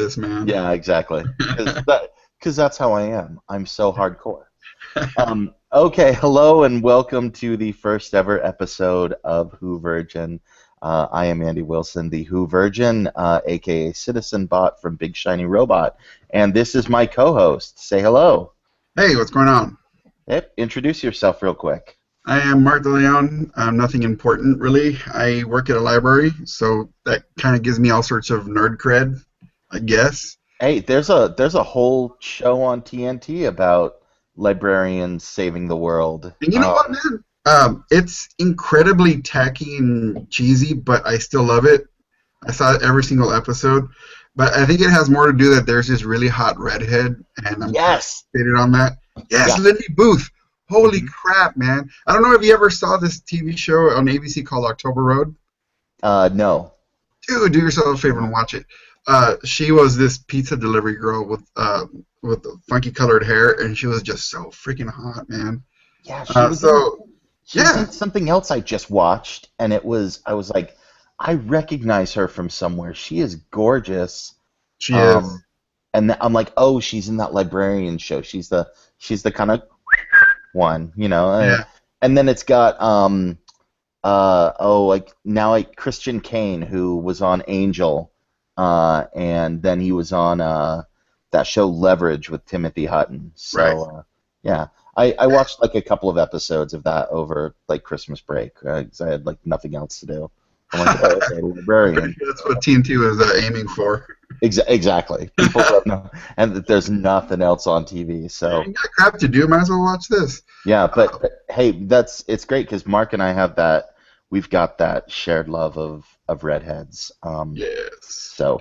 this, man. Yeah, exactly. Because that's how I am. I'm so hardcore. Okay, hello and welcome to the first ever episode of Who Virgin. I am Andy Wilson, the Who Virgin, aka Citizen Bot from Big Shiny Robot, and this is my co-host. Say hello. Hey, what's going on? Yep, introduce yourself real quick. I am Mark DeLeon. I'm nothing important, really. I work at a library, so that kind of gives me all sorts of nerd cred, I guess. Hey, there's a whole show on TNT about librarians saving the world. And you know what, man? It's incredibly tacky and cheesy, but I still love it. I saw every single episode, but I think it has more to do that there's this really hot redhead, and I'm kind of Yes. fixated on that. Yes, Yeah. Lindy Booth. Holy Mhm. crap, man! I don't know if you ever saw this TV show on ABC called October Road. No. Dude, do yourself a favor and watch it. She was this pizza delivery girl with funky colored hair, and she was just so freaking hot, man. Yeah, So she was yeah, in something else I just watched, and I was like, I recognize her from somewhere. She is gorgeous. she is. Um, and I'm like, oh, she's in that librarian show. She's the kind of one, you know. Yeah, And then it's got like now like Christian Kane, who was on Angel, and then he was on that show Leverage with Timothy Hutton. right. So yeah, I watched like a couple of episodes of that over like Christmas break because I had like nothing else to do. I'm like, oh, okay, I'm pretty librarian. sure that's what TNT was aiming for. Exactly. People don't know, and that there's nothing else on TV. So You got crap to do, might as well watch this. yeah, Uh, but hey, it's great because Mark and I have that. We've got that shared love of redheads. yes. So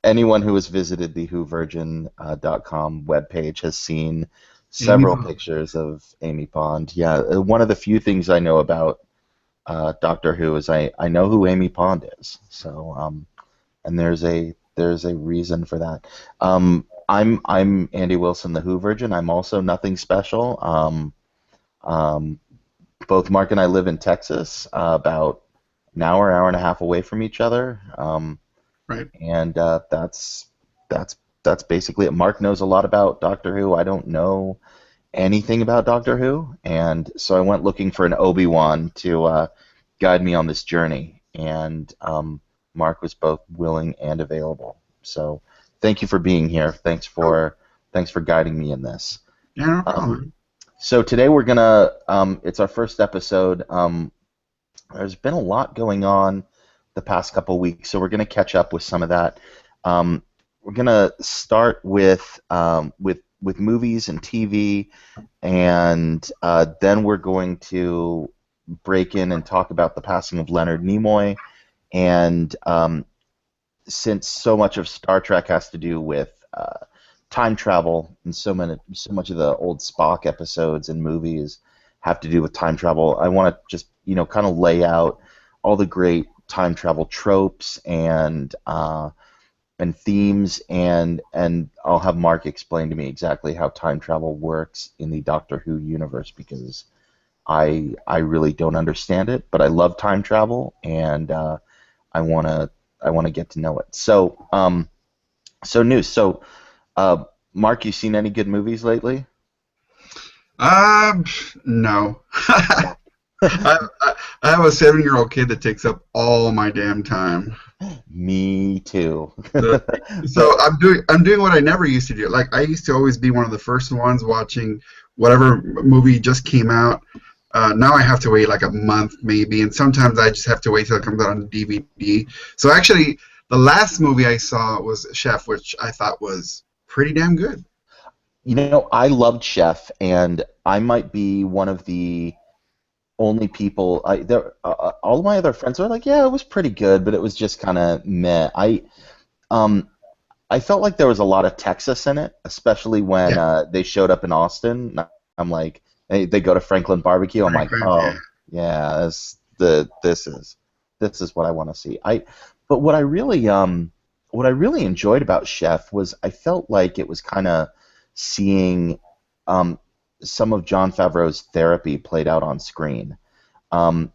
anyone who has visited the WhoVirgin.com webpage has seen Amy several Bond. pictures of Amy Pond. Yeah, one of the few things I know about Doctor Who is I know who Amy Pond is. So and there's a reason for that. I'm Andy Wilson, the Who Virgin. I'm also nothing special. Um, both Mark and I live in Texas, about an hour and a half away from each other, Right. and that's that's basically it. Mark knows a lot about Doctor Who. I don't know anything about Doctor Who, and so I went looking for an Obi-Wan to guide me on this journey, and Mark was both willing and available. So thank you for being here. Oh, Thanks for guiding me in this. yeah, no Um, problem. so today we're gonna it's our first episode. There's been a lot going on the past couple of weeks, so we're gonna catch up with some of that. Um, we're gonna start with movies and TV, and then we're going to break in and talk about the passing of Leonard Nimoy. And since so much of Star Trek has to do with time travel, and so much of the old Spock episodes and movies have to do with time travel, I want to just kind of lay out all the great time travel tropes and themes, and I'll have Mark explain to me exactly how time travel works in the Doctor Who universe because I really don't understand it, but I love time travel and I wanna I wanna get to know it. So news. So Mark, you seen any good movies lately? No. I have a 7-year-old kid that takes up all my damn time. Me too. So, so But I'm doing what I never used to do. Like I used to always be one of the first ones watching whatever movie just came out. Now I have to wait like a month maybe, and sometimes I just have to wait till it comes out on DVD. So actually, the last movie I saw was Chef, which I thought was pretty damn good. I loved Chef, and I might be one of the only people. All of my other friends were like, "Yeah, it was pretty good, but it was just kind of meh." Um, I felt like there was a lot of Texas in it, especially when Yeah, they showed up in Austin. I'm like, they go to Franklin Barbecue. I'm like, Franklin. Yeah. oh yeah, this is what I want to see. But what I really enjoyed about Chef was I felt like it was kind of seeing um, some of Jon Favreau's therapy played out on screen. Um,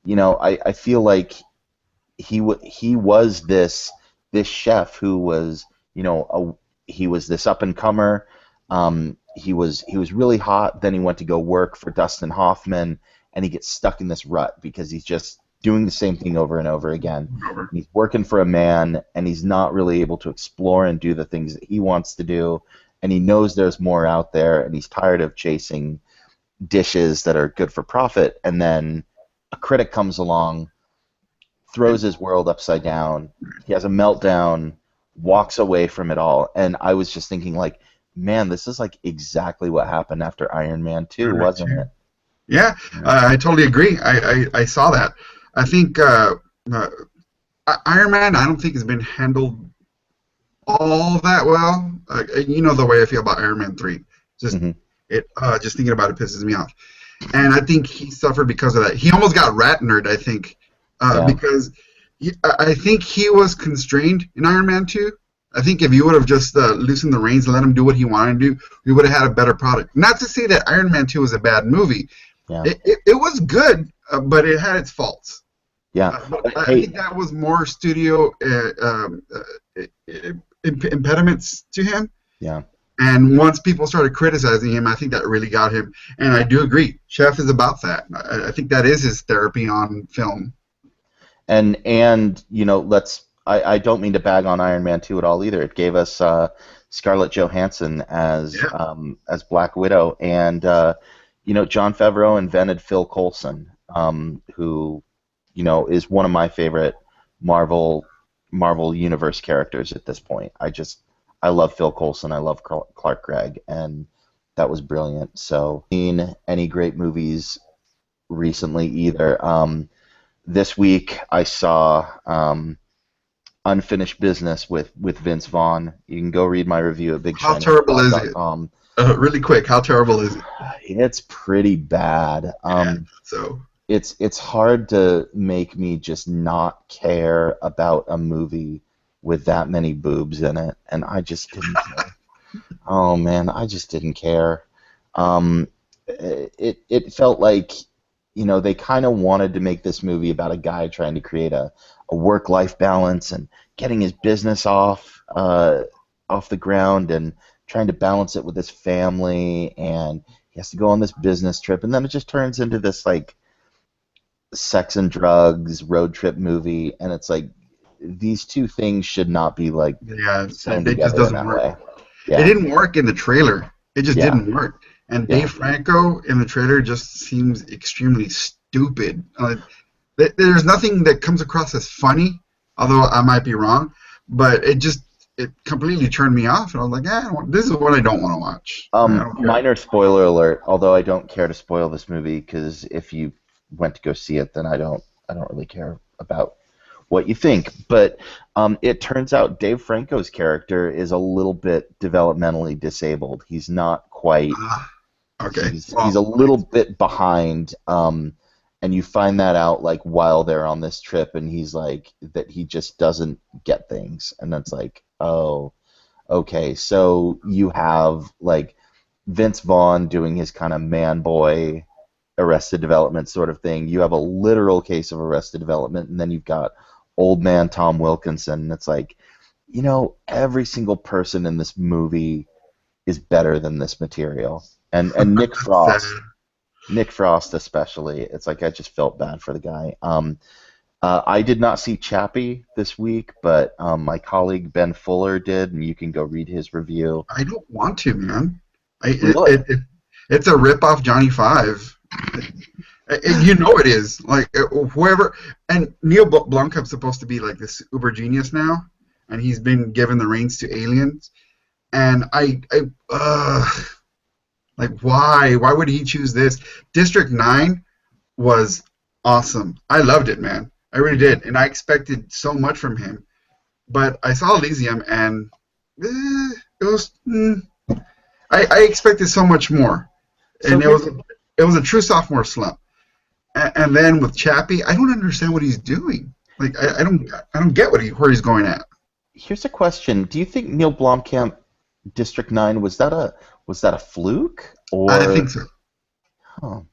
I feel like he was this this chef who was, he was this up and comer. He was really hot. Then he went to go work for Dustin Hoffman, and he gets stuck in this rut because he's just doing the same thing over and over again. Over. He's working for a man, and he's not really able to explore and do the things that he wants to do. And he knows there's more out there, and he's tired of chasing dishes that are good for profit. And then a critic comes along, throws his world upside down. He has a meltdown, walks away from it all. And I was just thinking, like, man, this is like exactly what happened after Iron Man 2, wasn't it? Yeah, I totally agree. I saw that. I think Iron Man, I don't think has been handled all that well. You know the way I feel about Iron Man 3. Just just thinking about it pisses me off. And I think he suffered because of that. He almost got Ratnered, I think, because I think he was constrained in Iron Man 2. I think if you would have just loosened the reins and let him do what he wanted to do, we would have had a better product. Not to say that Iron Man 2 was a bad movie. Yeah. It was good, but it had its faults. Yeah. But I think that was more studio impediments to him. Yeah. And once people started criticizing him, I think that really got him. And I do agree. Chef is about that. I think that is his therapy on film. And I don't mean to bag on Iron Man 2 at all either. It gave us Scarlett Johansson as Black Widow, and Jon Favreau invented Phil Coulson, who is one of my favorite Marvel Universe characters at this point. I love Phil Coulson. I love Clark Gregg, and that was brilliant. So, seen any great movies recently either. This week I saw Unfinished Business with Vince Vaughn. You can go read my review at How terrible is it? Really quick, how terrible is it? It's pretty bad. It's hard to make me just not care about a movie with that many boobs in it, and I just didn't care. Oh man, I just didn't care. It felt like they kind of wanted to make this movie about a guy trying to create a work-life balance and getting his business off the ground and trying to balance it with his family, and he has to go on this business trip, and then it just turns into this like sex and drugs road trip movie, and it's like these two things should not be like it just doesn't work. Yeah. It didn't work in the trailer. It just didn't work. And Dave Franco in the trailer just seems extremely stupid. There's nothing that comes across as funny, although I might be wrong, but it completely turned me off, and I was like, this is what I don't want to watch. Minor spoiler alert, although I don't care to spoil this movie, because if you went to go see it, then I don't really care about what you think. But it turns out Dave Franco's character is a little bit developmentally disabled. He's not quite. Okay. He's a little bit behind, and you find that out like while they're on this trip, and he's like that he just doesn't get things, and that's like, oh, okay. So you have like Vince Vaughn doing his kind of man boy Arrested Development sort of thing. You have a literal case of Arrested Development, and then you've got old man Tom Wilkinson, and it's like, every single person in this movie is better than this material. And Nick Frost especially. It's like I just felt bad for the guy. I did not see Chappie this week, but my colleague Ben Fuller did, and you can go read his review. I don't want to, man. Really? It's a rip-off Johnny Five. It is. Like, whoever... And Neil Blomkamp's supposed to be like this uber genius now, and he's been given the reins to Aliens. And like, why? Why would he choose this? District 9 was awesome. I loved it, man. I really did. And I expected so much from him. But I saw Elysium, and it was... I expected so much more. And it was a true sophomore slump. And then with Chappie, I don't understand what he's doing. Like, I don't get where he's going at. Here's a question: do you think Neil Blomkamp, District 9, was that a fluke? Or I think so. Oh,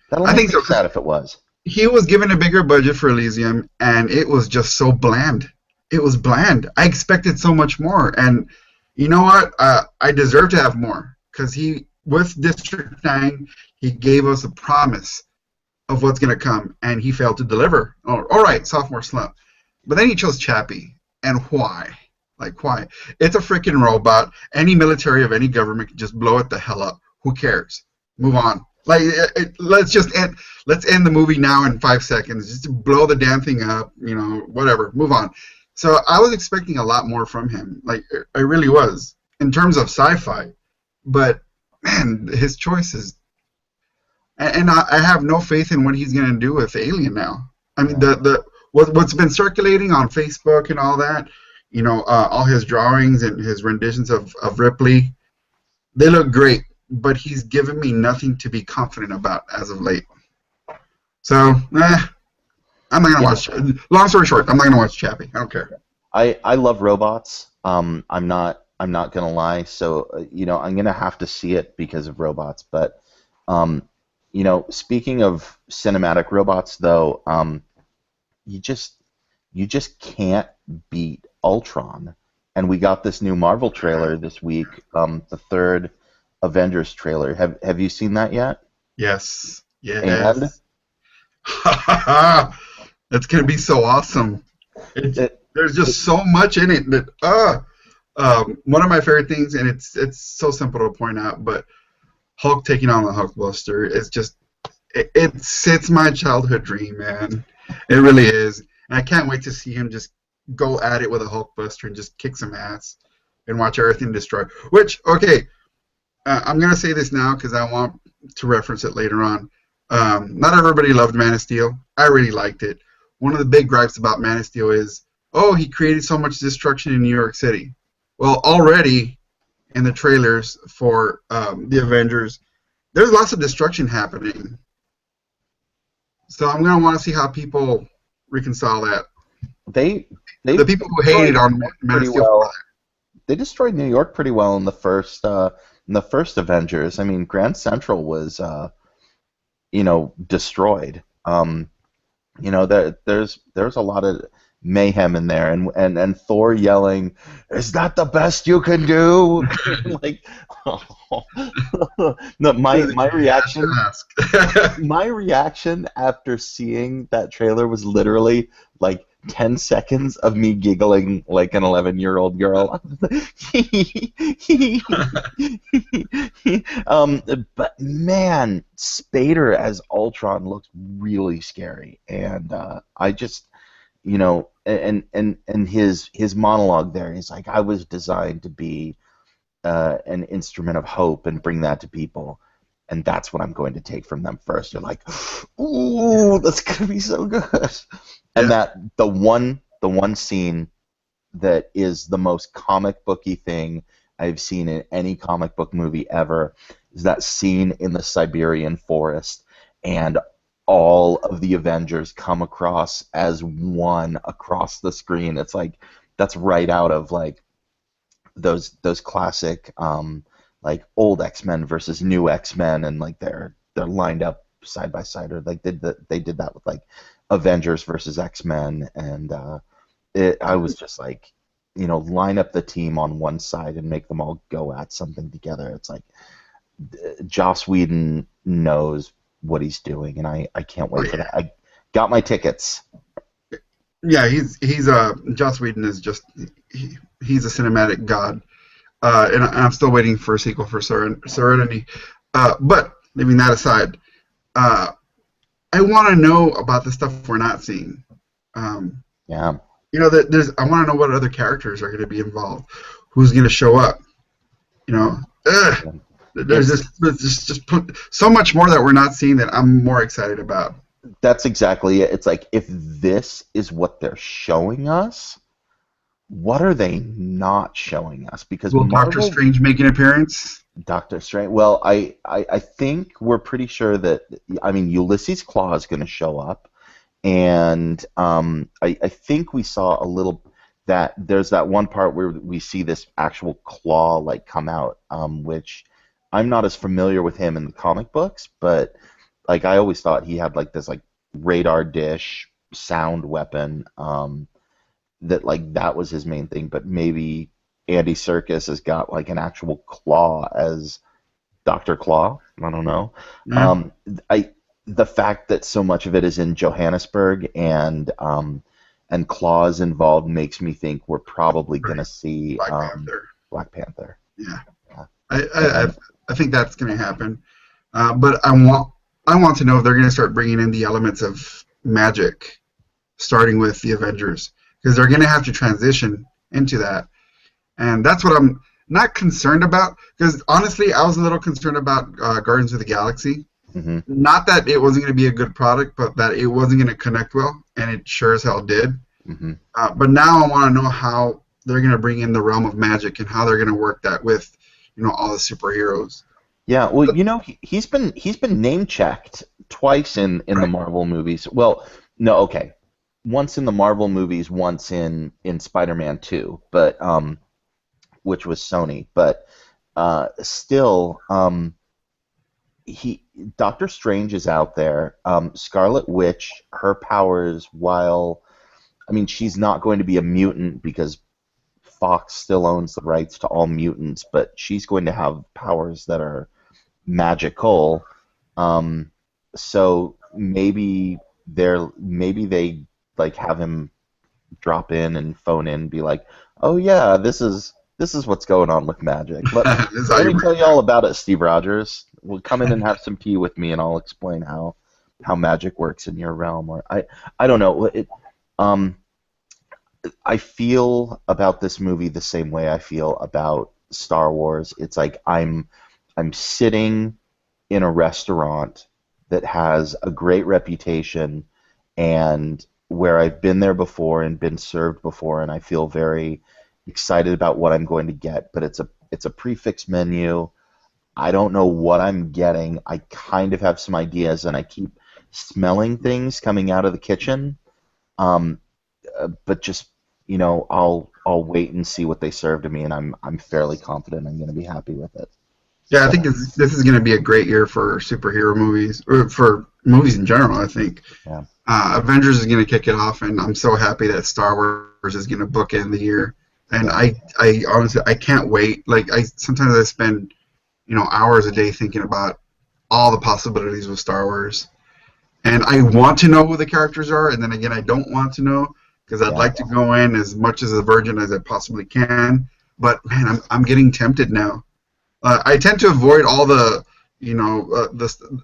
that'll make me sad if it was. He was given a bigger budget for Elysium, and it was just so bland. it was bland. I expected so much more, and you know what? I deserve to have more because he, with District 9, he gave us a promise of what's going to come, and he failed to deliver. Oh, all right, sophomore slump. But then he chose Chappie, and why? Like why? It's a freaking robot. Any military of any government can just blow it the hell up. Who cares? Move on. Like let's just end. Let's end the movie now in 5 seconds. Just blow the damn thing up. You know, whatever. Move on. So I was expecting a lot more from him. Like I really was in terms of sci-fi. But man, his choices. And I have no faith in what he's going to do with Alien now. I mean, Yeah. what's been circulating on Facebook and all that, you know, all his drawings and his renditions of Ripley, they look great, but he's given me nothing to be confident about as of late. So, I'm not gonna Yeah. watch. Long story short, I'm not gonna watch Chappie. I don't care. I love robots. I'm not gonna lie. So I'm gonna have to see it because of robots. But um, speaking of cinematic robots, though, you just you just can't beat Ultron. And we got this new Marvel trailer this week, the third Avengers trailer. Have you seen that yet? Yes, And yes. That's gonna be so awesome. It's, it, there's it just so much in it that one of my favorite things, and it's so simple to point out, but Hulk taking on the Hulkbuster is just it's my childhood dream, man. It really is, and I can't wait to see him just go at it with a Hulkbuster and just kick some ass and watch everything destroy. Which, okay, I'm gonna say this now because I want to reference it later on. Not everybody loved Man of Steel. I really liked it. One of the big gripes about Man of Steel is, oh, he created so much destruction in New York City. Well, already in the trailers for the Avengers, there's lots of destruction happening. So I'm gonna want to see how people reconcile that. they The they people who hated destroyed on New York Man of pretty Steel. well. They destroyed New York pretty well in the first Avengers. I mean, Grand Central was destroyed. There's a lot of mayhem in there, and Thor yelling, "Is that the best you can do?" Like, no, my You had to reaction ask. my reaction after seeing that trailer was literally like 10 seconds of me giggling like an 11-year-old girl. um, but man, Spader as Ultron looks really scary, and I just, and his monologue there, he's like, I was designed to be an instrument of hope and bring that to people. And that's what I'm going to take from them first. You're like, ooh, that's gonna be so good. And Yeah. that the one scene that is the most comic booky thing I've seen in any comic book movie ever is that scene in the Siberian forest, and all of the Avengers come across as one across the screen. It's like that's right out of like those classic like old X-Men versus new X-Men, and like they're lined up side by side, or like they did that with like Avengers versus X-Men, and I was just like, line up the team on one side and make them all go at something together. It's like Joss Whedon knows what he's doing, and I can't Oh wait for yeah. that. I got my tickets. Yeah. He's Joss Whedon is just he's a cinematic god. And I'm still waiting for a sequel for Serenity. But leaving that aside, uh, I want to know about the stuff we're not seeing. Um, Yeah. that I want to know what other characters are going to be involved, who's going to show up. You know, ugh, there's It's just put so much more that we're not seeing that I'm more excited about. That's exactly it. It's like if this is what they're showing us, what are they not showing us? Because Will Doctor Marvel, Strange make an appearance? Doctor Strange. Well, I think we're pretty sure that, I mean, Ulysses Claw is going to show up, and I think we saw a little that there's that one part where we see this actual claw like come out, which I'm not as familiar with him in the comic books, but like I always thought he had like this like radar dish sound weapon. that like that was his main thing, but maybe Andy Serkis has got like an actual claw as Dr. Claw. I don't know. Yeah, Um, I the fact that so much of it is in Johannesburg and Claw's involved makes me think we're probably gonna see Black Panther. Black Panther. Yeah, Yeah. I I, I And I think that's going to happen. But I want to know if they're going to start bringing in the elements of magic, starting with the Avengers, because they're going to have to transition into that. And that's what I'm not concerned about. Because honestly, I was a little concerned about Guardians of the Galaxy. hmm Not that it wasn't going to be a good product, but that it wasn't going to connect well, and it sure as hell did. hmm But now I want to know how they're going to bring in the realm of magic and how they're going to work that with, all the superheroes. Yeah, well, he's been name checked twice in the Right. Marvel movies. Well, no, okay, once in the Marvel movies, once in Spider-Man 2, but which was Sony, but still, he Doctor Strange is out there. Scarlet Witch, her powers, while I mean she's not going to be a mutant because Fox still owns the rights to all mutants, but she's going to have powers that are magical. Um, so maybe they like have him drop in and phone in and be like, "Oh yeah, this is what's going on with magic. Let This is how let you me bring tell you it all out. about it, Steve Rogers. Well, come in and have some tea with me, and I'll explain how magic works in your realm." Or I don't know. Um I feel about this movie the same way I feel about Star Wars. It's like I'm sitting in a restaurant that has a great reputation and where I've been there before and been served before, and I feel very excited about what I'm going to get, but it's a prefix menu. I don't know what I'm getting. I kind of have some ideas and I keep smelling things coming out of the kitchen. Um, but just I'll wait and see what they serve to me, and I'm fairly confident I'm going to be happy with it. Yeah, I think So this is going to be a great year for superhero movies, or for movies in general. I think yeah, Avengers is going to kick it off, and I'm so happy that Star Wars is going to bookend the year. And yeah, I honestly, I can't wait. Like sometimes I spend, hours a day thinking about all the possibilities with Star Wars. And I want to know who the characters are, and then again, I don't want to know because I'd yeah, like to go in as much as a virgin as I possibly can. But man, I'm getting tempted now. I tend to avoid all the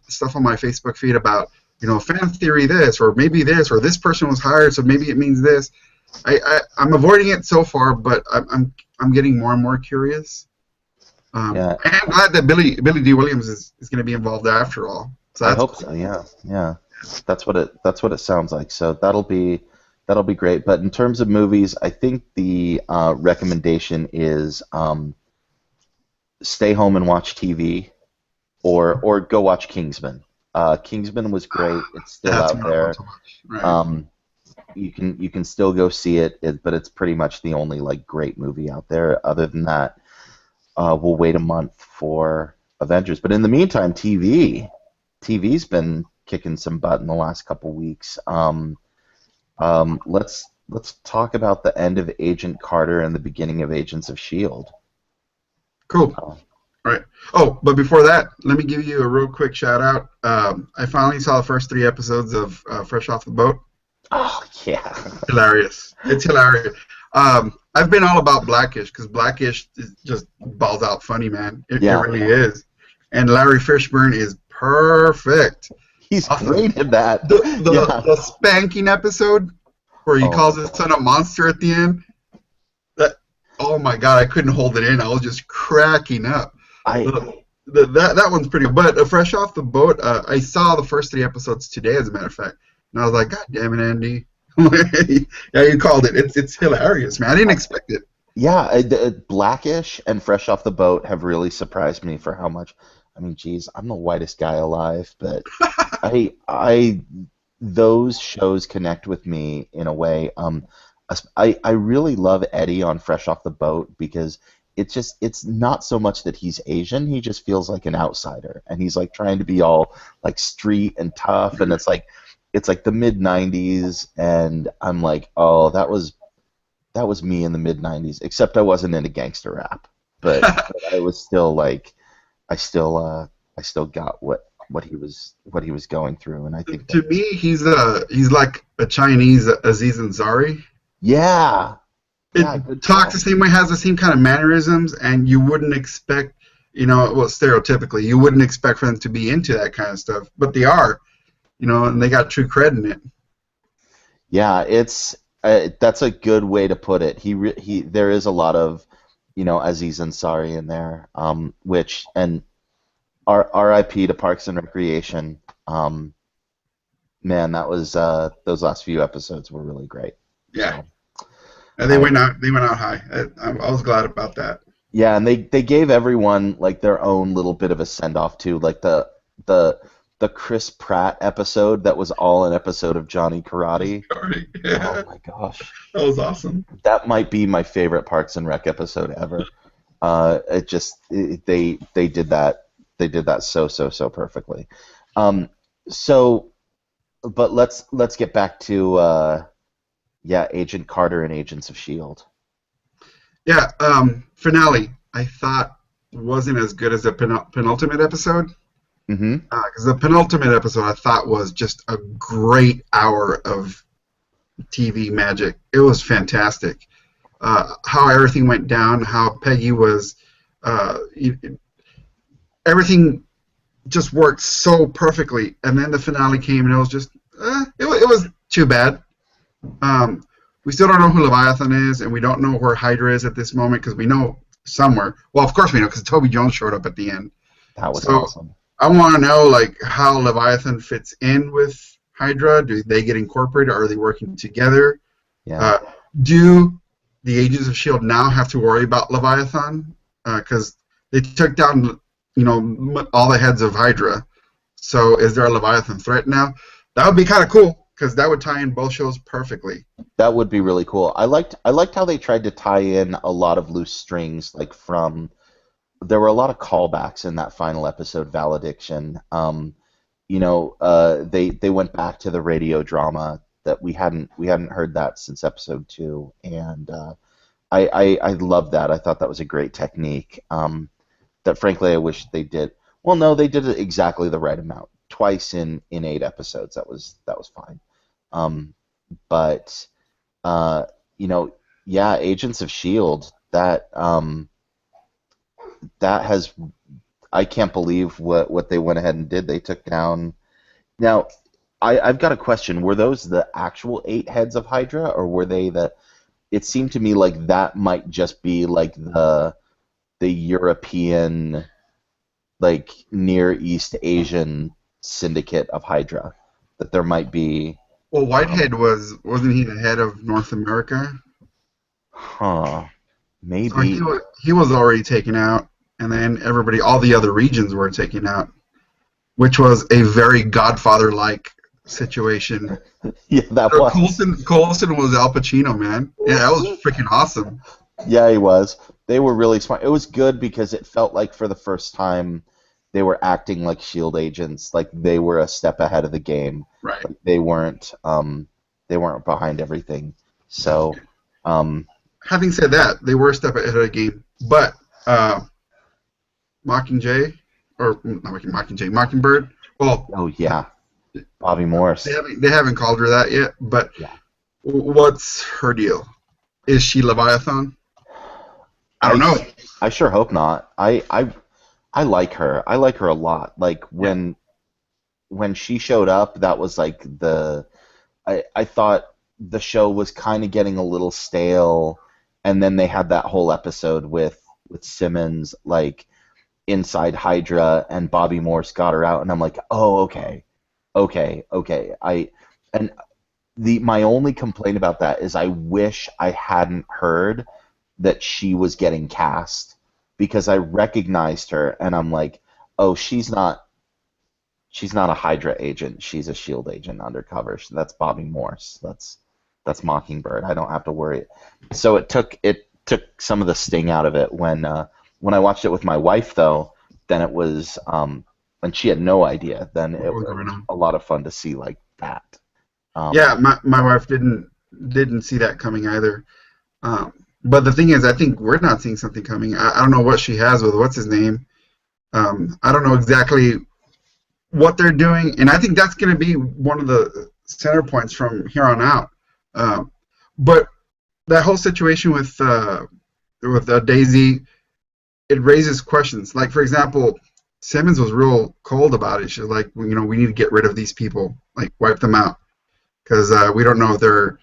stuff on my Facebook feed about fan theory this or maybe this or this person was hired so maybe it means this. I'm avoiding it so far, but I'm getting more and more curious. yeah. And I'm glad that Billy D. Williams is going to be involved after all. So I that's hope cool. so. Yeah, yeah. That's what it sounds like. So that'll be great. But in terms of movies, I think the recommendation is stay home and watch TV, or go watch Kingsman. Kingsman was great. It's still That's out what I want there. to watch. Right. Um, you can still go see it, but it's pretty much the only like great movie out there. Other than that, we'll wait a month for Avengers. But in the meantime, TV's been kicking some butt in the last couple weeks. Let's talk about the end of Agent Carter and the beginning of Agents of Shield. Cool. Uh, All right. Oh, but before that, let me give you a real quick shout out. I finally saw the first 3 episodes of Fresh Off the Boat. oh yeah, Hilarious. It's hilarious. I've been all about Blackish because Blackish is just balls out funny, man. It yeah, really is. And Larry Fishburne is perfect. he's Awesome. great at that. The Yeah. spanking episode where he Oh my calls his god. son a monster at the end. That Oh my god, I couldn't hold it in. I was just cracking up. I That one's pretty good. But Fresh Off the Boat, I saw the first 3 episodes today, as a matter of fact, and I was like, God damn it, Andy. Yeah, you called it. It's hilarious, man. I didn't expect it. Yeah, Blackish and Fresh Off the Boat have really surprised me for how much. I mean, geez, I'm the whitest guy alive, but I those shows connect with me in a way. I really love Eddie on Fresh Off the Boat because it's not so much that he's Asian, he just feels like an outsider, and he's like trying to be all like street and tough, and it's like the mid '90s, and I'm like, oh, was me in the mid '90s. Except I wasn't into gangster rap, but I was still like, I still got what he was going through, and I think that To me, he's like a Chinese Aziz Ansari. yeah, It yeah, good talks the call. same way, has the same kind of mannerisms, and you wouldn't expect, well, stereotypically, you wouldn't expect for them to be into that kind of stuff, but they are, and they got true cred in it. Yeah, it's that's a good way to put it. He there is a lot of Aziz Ansari in there, which and R.I.P. to Parks and Recreation. Man, that was those last few episodes were really great. Yeah, So and they I went out high. I was glad about that. yeah, and they gave everyone like their own little bit of a send off too, like the the Chris Pratt episode that was all an episode of Johnny Karate. Sorry. Oh Yeah, my gosh, that was awesome. that might be my favorite Parks and Rec episode ever. They did that so perfectly. Um, so, but let's get back to yeah, Agent Carter and Agents of Shield. Yeah, finale. I thought wasn't as good as the penultimate episode. Mm-hmm. Because the penultimate episode I thought was just a great hour of TV magic. It was fantastic. How everything went down, how Peggy was, uh, everything just worked so perfectly. And then the finale came, and it was just, it was too bad. Um, we still don't know who Leviathan is, and we don't know where Hydra is at this moment because we know somewhere. Well, of course we know because Toby Jones showed up at the end. That was So awesome. I want to know like how Leviathan fits in with Hydra. Do they get incorporated? Or are they working together? Yeah. Uh, do the Agents of Shield now have to worry about Leviathan? Because they took down, all the heads of Hydra. So is there a Leviathan threat now? That would be kind of cool because that would tie in both shows perfectly. That would be really cool. I liked how they tried to tie in a lot of loose strings, like from there were a lot of callbacks in that final episode, Valediction. They went back to the radio drama that we hadn't heard that since episode 2, and I loved that. I thought that was a great technique. That frankly I wish they did. Well, no, they did it exactly the right amount, twice in 8 episodes. That was fine. But you know, yeah, Agents of Shield. That has I can't believe what they went ahead and did. They took down. Now, I've got a question. Were those the actual 8 heads of Hydra, or were they the? It seemed to me like that might just be like the European, like Near East Asian syndicate of Hydra. That there might be. Well, Um, Whitehead wasn't he the head of North America? huh. So he Maybe. was he was already taken out, and then all the other regions were taken out, which was a very Godfather-like situation. Yeah, that So was. Coulson was Al Pacino, man. Yeah, that was freaking awesome. Yeah, he was. They were really smart. It was good because it felt like for the first time they were acting like Shield agents, like they were a step ahead of the game. Right. Like they weren't behind everything. So, um, Having said that, they were a step ahead of the game, but uh, Mockingjay, or not Mockingjay, Mockingbird. Well, oh yeah, Bobby Morris. they haven't called her that yet. But Yeah. what's her deal? Is she Leviathan? I don't I know. I sure hope not. I like her. I like her a lot. Like Yeah. when she showed up, that was like I thought the show was kind of getting a little stale, and then they had that whole episode with Simmons like inside Hydra, and Bobby Morse got her out, and I'm like, oh okay. And the my only complaint about that is I wish I hadn't heard that she was getting cast because I recognized her, and I'm like, oh, she's not a Hydra agent. She's a Shield agent undercover. That's Bobby Morse. That's Mockingbird. I don't have to worry. So it took some of the sting out of it when I watched it with my wife though. Then it was and she had no idea. Then What it was going was on? a lot of fun to see like that. Yeah, Um, my wife didn't see that coming either. But the thing is, I think we're not seeing something coming. I don't know what she has with what's his name. I don't know exactly what they're doing, and I think that's going to be one of the center points from here on out. Um, but that whole situation with Daisy, it raises questions. Like for example, Simmons was real cold about it. She's like, we need to get rid of these people, like wipe them out, because we don't know if their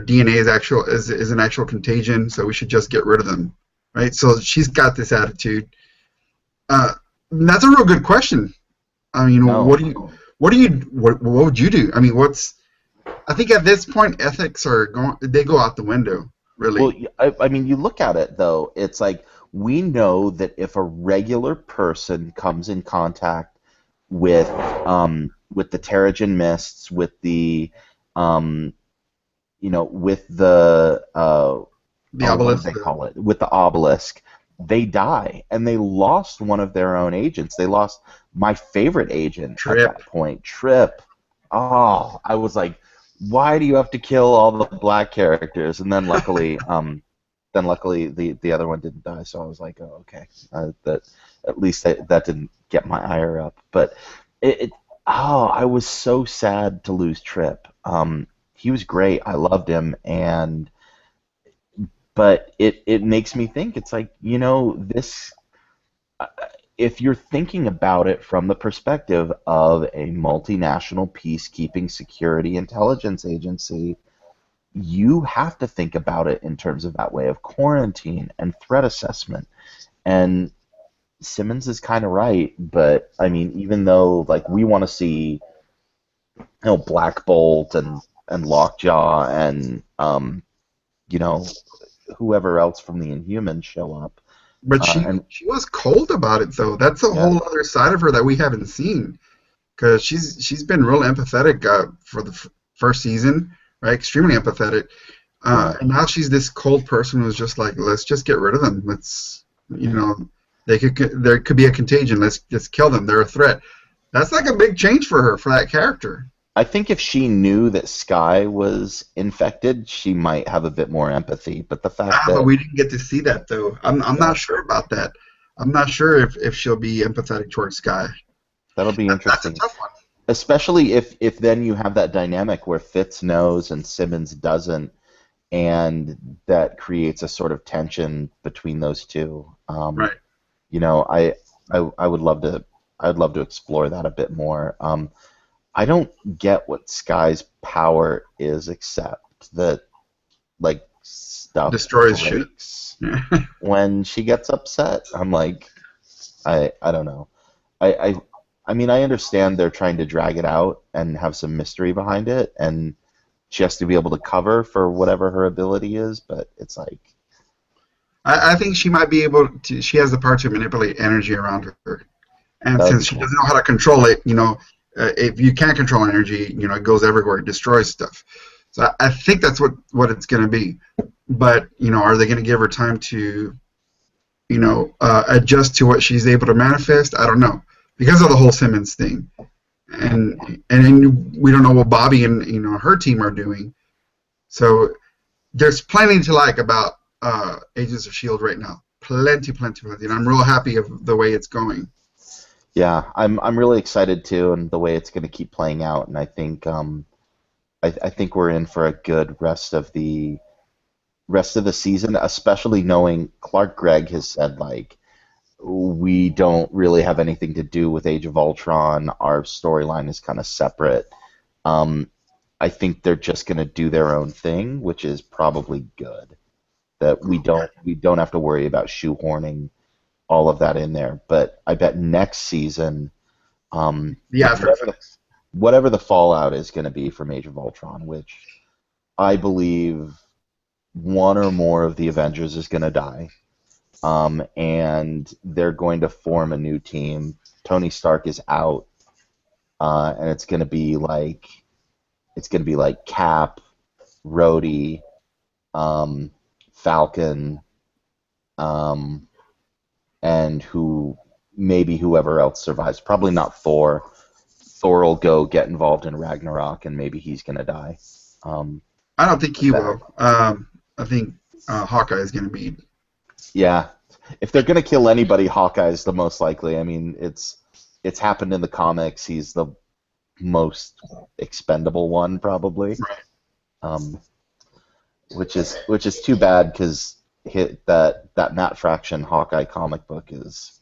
DNA is an actual contagion, so we should just get rid of them, right? So she's got this attitude. Uh, that's a real good question. I mean, No. what would you do? I mean, I think at this point ethics they go out the window, Well, really. I mean, you look at it though, it's like we know that if a regular person comes in contact with the Terrigen mists, um, with the The oh, what did obelisk. they call it? With the obelisk, they die, and they lost one of their own agents. They lost my favorite agent at Trip. that point, Trip. Oh, I was like, why do you have to kill all the black characters? And then luckily the other one didn't die, so I was like, oh, okay, that at least that didn't get my ire up. But it oh, I was so sad to lose Trip. He was great. I loved him, and but it makes me think. It's like this. uh, If you're thinking about it from the perspective of a multinational peacekeeping security intelligence agency, you have to think about it in terms of that way of quarantine and threat assessment. And Simmons is kind of right, but I mean, even though like we want to see, Black Bolt and Lockjaw and you know, whoever else from the Inhumans show up, But and she was cold about it though. That's a yeah, whole other side of her that we haven't seen, because she's been real empathetic for the first season, right? Extremely empathetic. yeah. And now she's this cold person who's just like, let's just get rid of them. There could be a contagion. Let's just kill them. They're a threat. That's like a big change for her, for that character. I think if she knew that Sky was infected, she might have a bit more empathy. But the fact But that we didn't get to see that though. I'm yeah, not sure about that. I'm not sure if she'll be empathetic towards Sky. that'll be That's a interesting. tough one. Especially if then you have that dynamic where Fitz knows and Simmons doesn't, and that creates a sort of tension between those two. Right. You know, I would love to I'd love to explore that a bit more. I don't get what Sky's power is, except that like stuff Destroys shit. breaks Yeah. when she gets upset. I'm like, I don't know. I, I I mean I understand they're trying to drag it out and have some mystery behind it, and she has to be able to cover for whatever her ability is, but it's like, I think she might be able to. She has the power to manipulate energy around her, and that would be since she cool. doesn't know how to control it, if you can't control energy, it goes everywhere. It destroys stuff. So I think that's what it's going to be. But are they going to give her time to adjust to what she's able to manifest? I don't know, because of the whole Simmons thing, and then we don't know what Bobby and her team are doing. So there's plenty to like about Agents of Shield right now. Plenty, plenty, plenty. And I'm real happy of the way it's going. Yeah, I'm really excited too, and the way it's going to keep playing out, and I think I think we're in for a good rest of the season, especially knowing Clark Gregg has said like we don't really have anything to do with Age of Ultron. Our storyline is kind of separate. Um, I think they're just going to do their own thing, which is probably good. That we don't have to worry about shoehorning all of that in there. But I bet next season, The After Effects. whatever the fallout is going to be from Age of Ultron, which I believe one or more of the Avengers is going to die, and they're going to form a new team. Tony Stark is out, and it's going to be like Cap, Rhodey, Falcon, um, and whoever else survives. Probably not Thor. Thor will go get involved in Ragnarok, and maybe he's gonna die. Um, I don't think but he that, will. I think Hawkeye is going to be. Yeah, if they're gonna kill anybody, Hawkeye's the most likely. I mean, it's happened in the comics. He's the most expendable one, probably. Right. Um, which is too bad because that Matt Fraction Hawkeye comic book is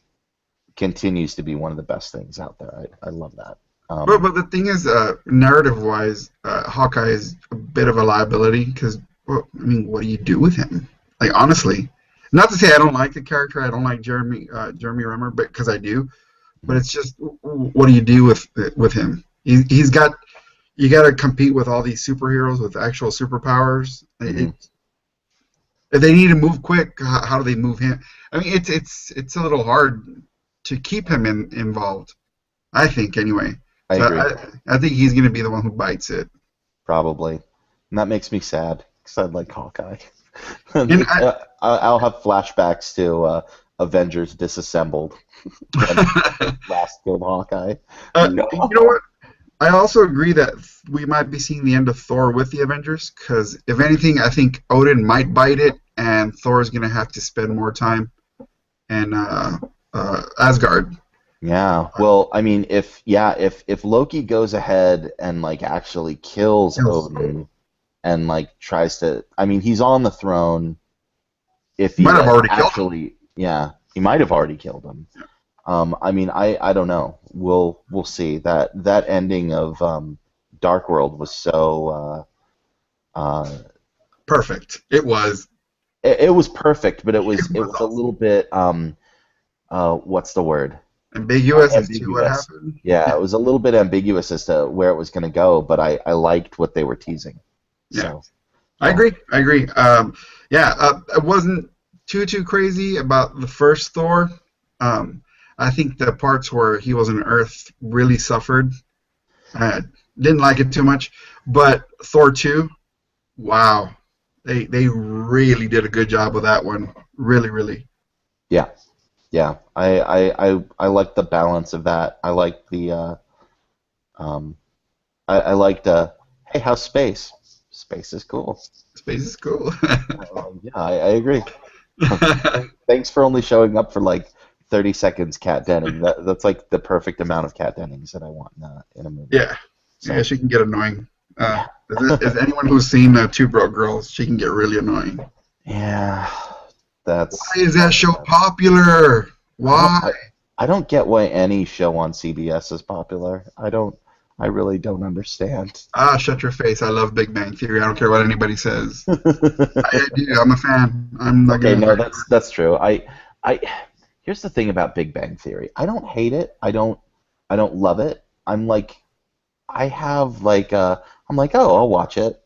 continues to be one of the best things out there. I love that. But the thing is, narrative wise, Hawkeye is a bit of a liability because, well, I mean, what do you do with him? Like honestly, not to say I don't like the character, I don't like Jeremy Renner, but because I do. But it's just, what do you do with him? He's got you got to compete with all these superheroes with actual superpowers. Mhm. If they need to move quick, how do they move him? I mean, it's a little hard to keep him involved. I think anyway. I So agree, I think he's going to be the one who bites it. probably, and that makes me sad because I like Hawkeye. And I'll have flashbacks to Avengers Disassembled when last killed Hawkeye. No. you know what? I also agree that we might be seeing the end of Thor with the Avengers because if anything, I think Odin might bite it, and Thor is going to have to spend more time in Asgard. Yeah, well, I mean, if Loki goes ahead and like actually kills Yes. Odin and like tries to, I mean, he's on the throne. If he Might have like already killed him. actually, yeah, he might have already killed him. I mean, I don't know. We'll see. That ending of Dark World was so Perfect. It was it was perfect, but it it was it was was a awesome. little bit what's the word? Ambiguous as to what Ambiguous. happened. Yeah, it was a little bit ambiguous as to where it was going to go, but I liked what they were teasing. Yeah, So I yeah, agree. I agree. Yeah, it wasn't too crazy about the first Thor. Um, I think the parts where he was on Earth really suffered. I didn't like it too much, but Thor 2, wow, they really did a good job with that one. Really, really. yeah, yeah. I like the balance of that. I like the um, I liked hey, how's space? Space is cool. Space is cool. Yeah, I agree. Thanks for only showing up for like 30 seconds, Kat Denning. That's like the perfect amount of Kat Dennings that I want in a movie. Yeah, yeah, So she can get annoying. Uh, yeah, is anyone who's seen Two Broke Girls, she can get really annoying. yeah, Why is that that's show popular? I don't Why? I don't get why any show on CBS is popular. I really don't understand. Ah, shut your face. I love Big Bang Theory. I don't care what anybody says. I do. I'm a fan. I'm not Okay, gonna no, argue. that's true. I here's the thing about Big Bang Theory. I don't hate it. I don't love it. I have like I'm like, oh, I'll watch it.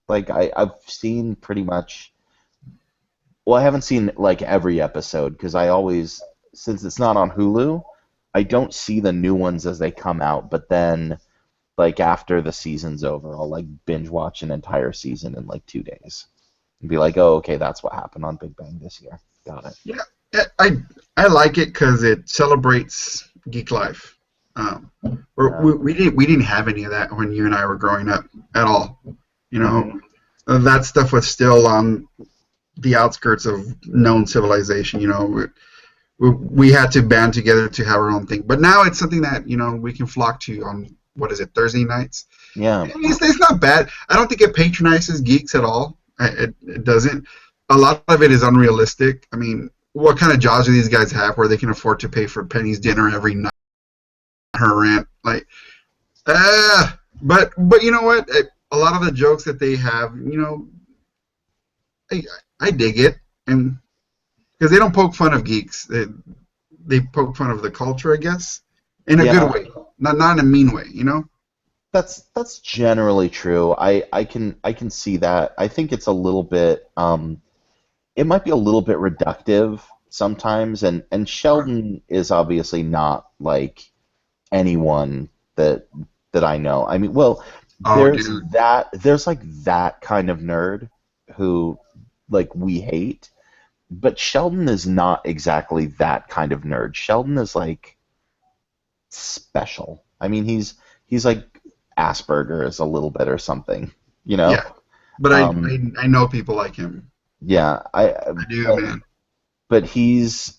Like I've seen pretty much. Well, I haven't seen like every episode because I always, since it's not on Hulu, I don't see the new ones as they come out. But then, like after the season's over, I'll like binge watch an entire season in like 2 days and be like, oh, okay, that's what happened on Big Bang this year. Got it. Yeah, I like it because it celebrates geek life. Um, Yeah. we didn't have any of that when you and I were growing up at all. You Hmm. know, that stuff was still on the outskirts of known civilization. We had to band together to have our own thing. But now it's something that we can flock to on what is it, Thursday nights. Yeah. It's not bad. I don't think it patronizes geeks at all. It doesn't. A lot of it is unrealistic. I mean, what kind of jobs do these guys have where they can afford to pay for Penny's dinner every night, her rent? Like, but you know what? A lot of the jokes that they have, I, I dig it, and because they don't poke fun of geeks, they poke fun of the culture, I guess, in a good Yeah. way, not in a mean way, you know. That's generally true. I can see that. I think it's a little bit it might be a little bit reductive sometimes, and Sheldon is obviously not like anyone that I know. I mean, well, Oh, there's dude. there's like that kind of nerd who like we hate, but Sheldon is not exactly that kind of nerd. Sheldon is like special. I mean, he's like Asperger's a little bit or something, you know? Yeah, But Um, I know people like him. yeah, I do, but man. but he's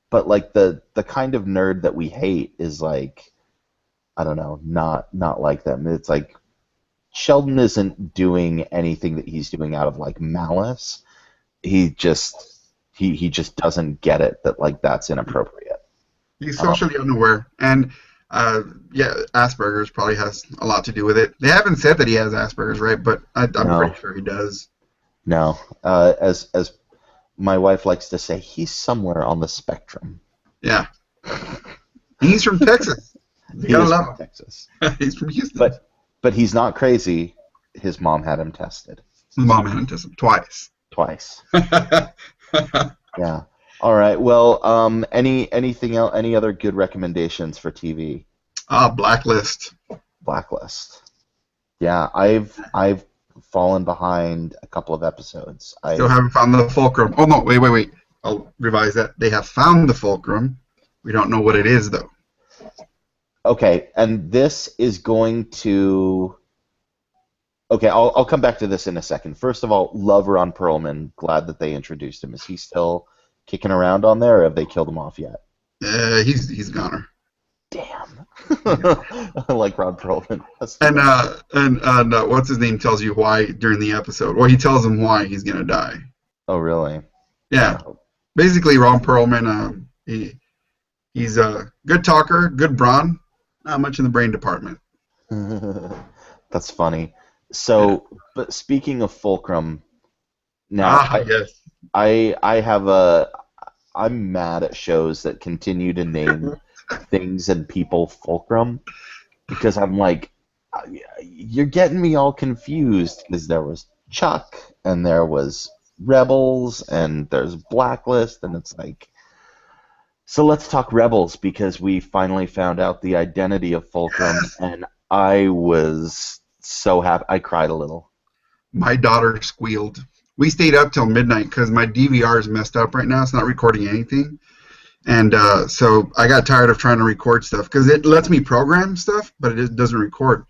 but like the kind of nerd that we hate is like I don't know, not like them. It's like Sheldon isn't doing anything that he's doing out of like malice. He just he just doesn't get it that like that's inappropriate. He's Um, socially unaware, and yeah, Asperger's probably has a lot to do with it. They haven't said that he has Asperger's, right? But I'm pretty no, sure he does. no. As my wife likes to say, he's somewhere on the spectrum. Yeah, he's from Texas. You He gotta is from love Texas, him. He's from Houston. but he's not crazy. His mom had him tested His mom had him tested twice. twice. Yeah. All right. Well, anything else? Any other good recommendations for TV? Blacklist. Blacklist. Yeah, I've fallen behind a couple of episodes. Still I haven't found the fulcrum. Oh no, wait. I'll revise that. They have found the fulcrum. We don't know what it is though. Okay, and this is going to. Okay, I'll come back to this in a second. First of all, love Ron Perlman. Glad that they introduced him. Is he still kicking around on there, or have they killed him off yet? He's goner. Damn. Yeah. I like Ron Perlman. That's the And best. what's his name tells you why during the episode. Well, he tells him why he's gonna die. Oh, really? Yeah, Uh, basically Ron Perlman. He's a good talker, good brawn, not much in the brain department. that's funny. Yeah. So, but speaking of Fulcrum, now Ah, yes. I have a I'm mad at shows that continue to name things and people Fulcrum because I'm like, you're getting me all confused because there was Chuck and there was Rebels and there's Blacklist and it's like, so let's talk Rebels because we finally found out the identity of Fulcrum Yes. and I was so happy. I cried a little. My daughter squealed. We stayed up till midnight because my DVR is messed up right now. It's not recording anything. And so I got tired of trying to record stuff because it lets me program stuff, but it doesn't record.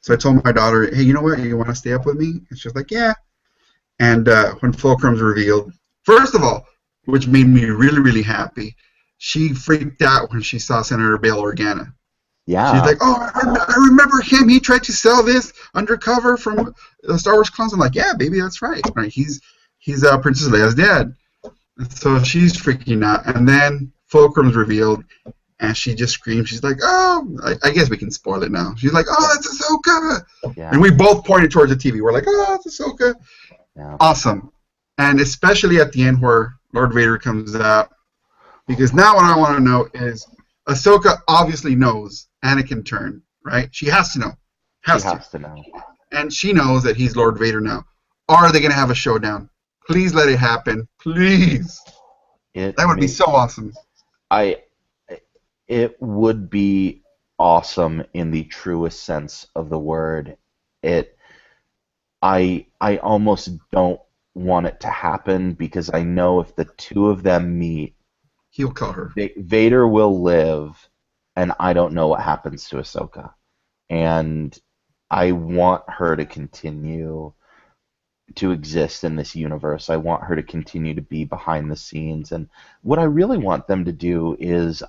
So I told my daughter, hey, you know what? You want to stay up with me? And she's like, yeah. And when Fulcrum's revealed, first of all, which made me really, really happy, she freaked out when she saw Senator Bail Organa. She's Yeah, like, oh, I remember him. He tried to sell this undercover from the Star Wars clones. I'm like, yeah, baby, that's right. Right? He's Princess Leia's dad. And so she's freaking out. And then Fulcrum's revealed, and she just screams. She's like, oh, I guess we can spoil it now. She's like, oh, that's Ahsoka. And yeah, we both pointed towards the TV. We're like, oh, it's Ahsoka. yeah. Awesome. And especially at the end where Lord Vader comes out. Because now what I want to know is Ahsoka obviously knows Anakin turned, right? She has to know. She Has to. has to know. And she knows that he's Lord Vader now. Are they going to have a showdown? Please let it happen. Please. It That would be may, so awesome. I it would be awesome in the truest sense of the word. It I almost don't want it to happen because I know if the two of them meet, He'll kill her. Vader will live, and I don't know what happens to Ahsoka. And I want her to continue to exist in this universe. I want her to continue to be behind the scenes. And what I really want them to do is,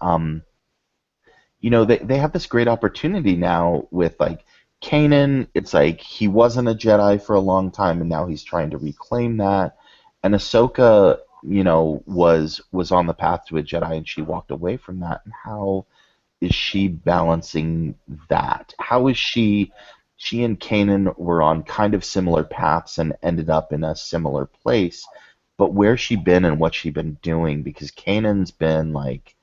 they have this great opportunity now with like Kanan. It's like he wasn't a Jedi for a long time, and now he's trying to reclaim that. And Ahsoka, was on the path to a Jedi, and she walked away from that. And how is she balancing that? How is she? She and Kanan were on kind of similar paths and ended up in a similar place. But where's she been and what's she been doing? Because Kanan's been like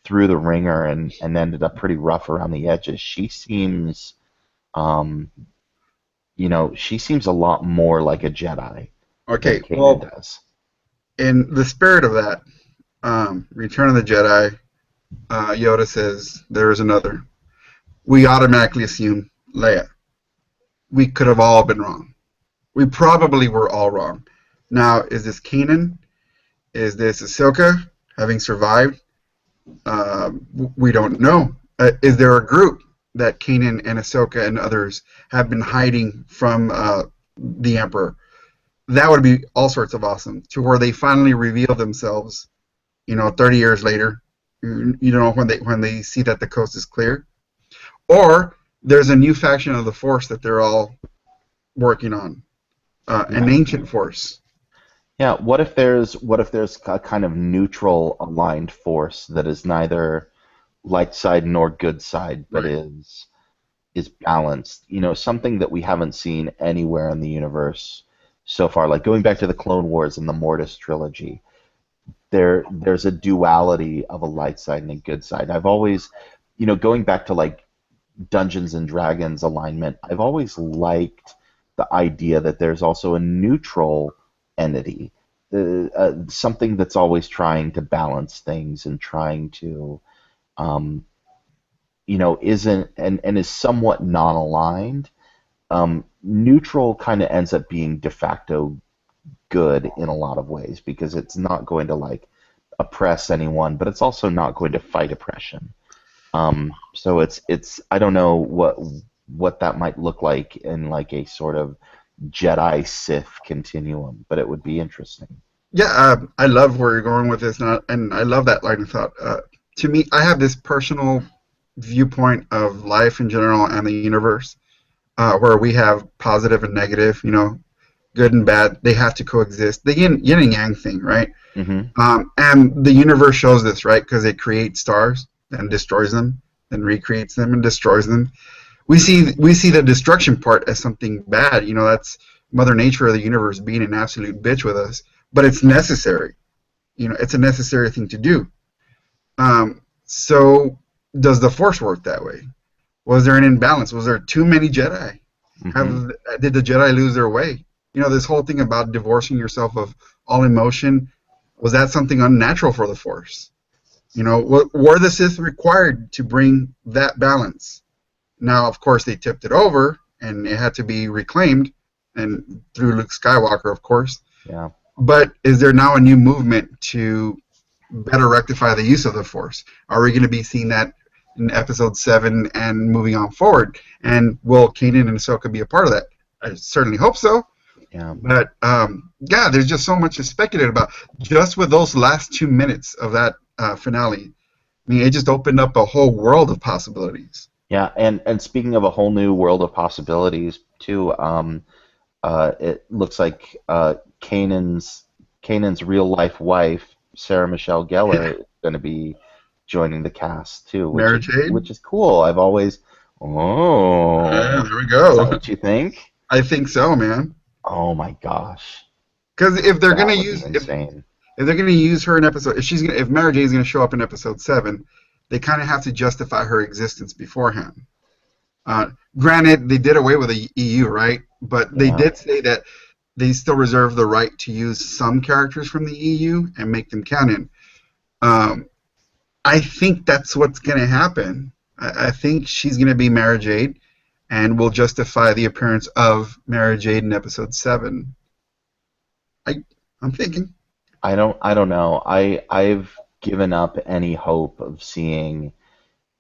through the ringer and ended up pretty rough around the edges. Um, she seems a lot more like a Jedi than Okay, Kanan well, does. in the spirit of that, Return of the Jedi, Yoda says there is another. We automatically assume Leia. We could have all been wrong. We probably were all wrong. Now, is this Kanan? Is this Ahsoka having survived? We don't know. Is there a group that Kanan and Ahsoka and others have been hiding from the Emperor. That would be all sorts of awesome. To where they finally reveal themselves, 30 years later, when they see that the coast is clear, or there's a new faction of the Force that they're all working on, an Yeah. ancient Force. Yeah, what if there's a kind of neutral aligned force that is neither light side nor good side, but Right. is balanced. Something that we haven't seen anywhere in the universe so far. Like going back to the Clone Wars and the Mortis trilogy, there's a duality of a light side and a good side. I've always, going back to like Dungeons and Dragons alignment, I've always liked the idea that there's also a neutral entity, something that's always trying to balance things and trying to, um, isn't and is somewhat non-aligned. Neutral kind of ends up being de facto good in a lot of ways because it's not going to like oppress anyone, but it's also not going to fight oppression. So it's I don't know what that might look like in like a sort of Jedi Sith continuum, but it would be interesting. Yeah, I love where you're going with this, and I love that line of thought. To me, I have this personal viewpoint of life in general and the universe, where we have positive and negative, good and bad. They have to coexist. The yin and yang thing, right? Hmm. And the universe shows this, right? Because it creates stars and destroys them, then recreates them and destroys them. We see the destruction part as something bad. That's Mother Nature of the universe being an absolute bitch with us. But it's necessary. It's a necessary thing to do. So does the Force work that way? Was there an imbalance? Was there too many Jedi? Hmm. Did the Jedi lose their way? This whole thing about divorcing yourself of all emotion, was that something unnatural for the Force? Were the Sith required to bring that balance? Now, of course, they tipped it over, and it had to be reclaimed, and through Luke Skywalker, of course. Yeah. But is there now a new movement to better rectify the use of the Force? Are we going to be seeing that in Episode 7 and moving on forward? And will Kanan and Ahsoka be a part of that? I certainly hope so. Yeah. But yeah, there's just so much to speculate about. Just with those last 2 minutes of that finale, I mean, it just opened up a whole world of possibilities. Yeah, and speaking of a whole new world of possibilities too, it looks like Kanan's real life wife, Sarah Michelle Gellar, is going to be joining the cast too, which is Marriage Aid? which is cool. I've always, oh, There we is that go. what you think? I think so, man. Oh my gosh, Because if they're gonna that would be use insane. if they're gonna use her in episode if Mary J is gonna show up in episode 7, they kind of have to justify her existence beforehand. Granted, they did away with the EU, right? But they Yeah, did say that they still reserve the right to use some characters from the EU and make them canon. Um, I think that's what's gonna happen. I think she's gonna be Mara Jade, and will justify the appearance of Mara Jade in episode 7. I I'm thinking. I don't know. I've given up any hope of seeing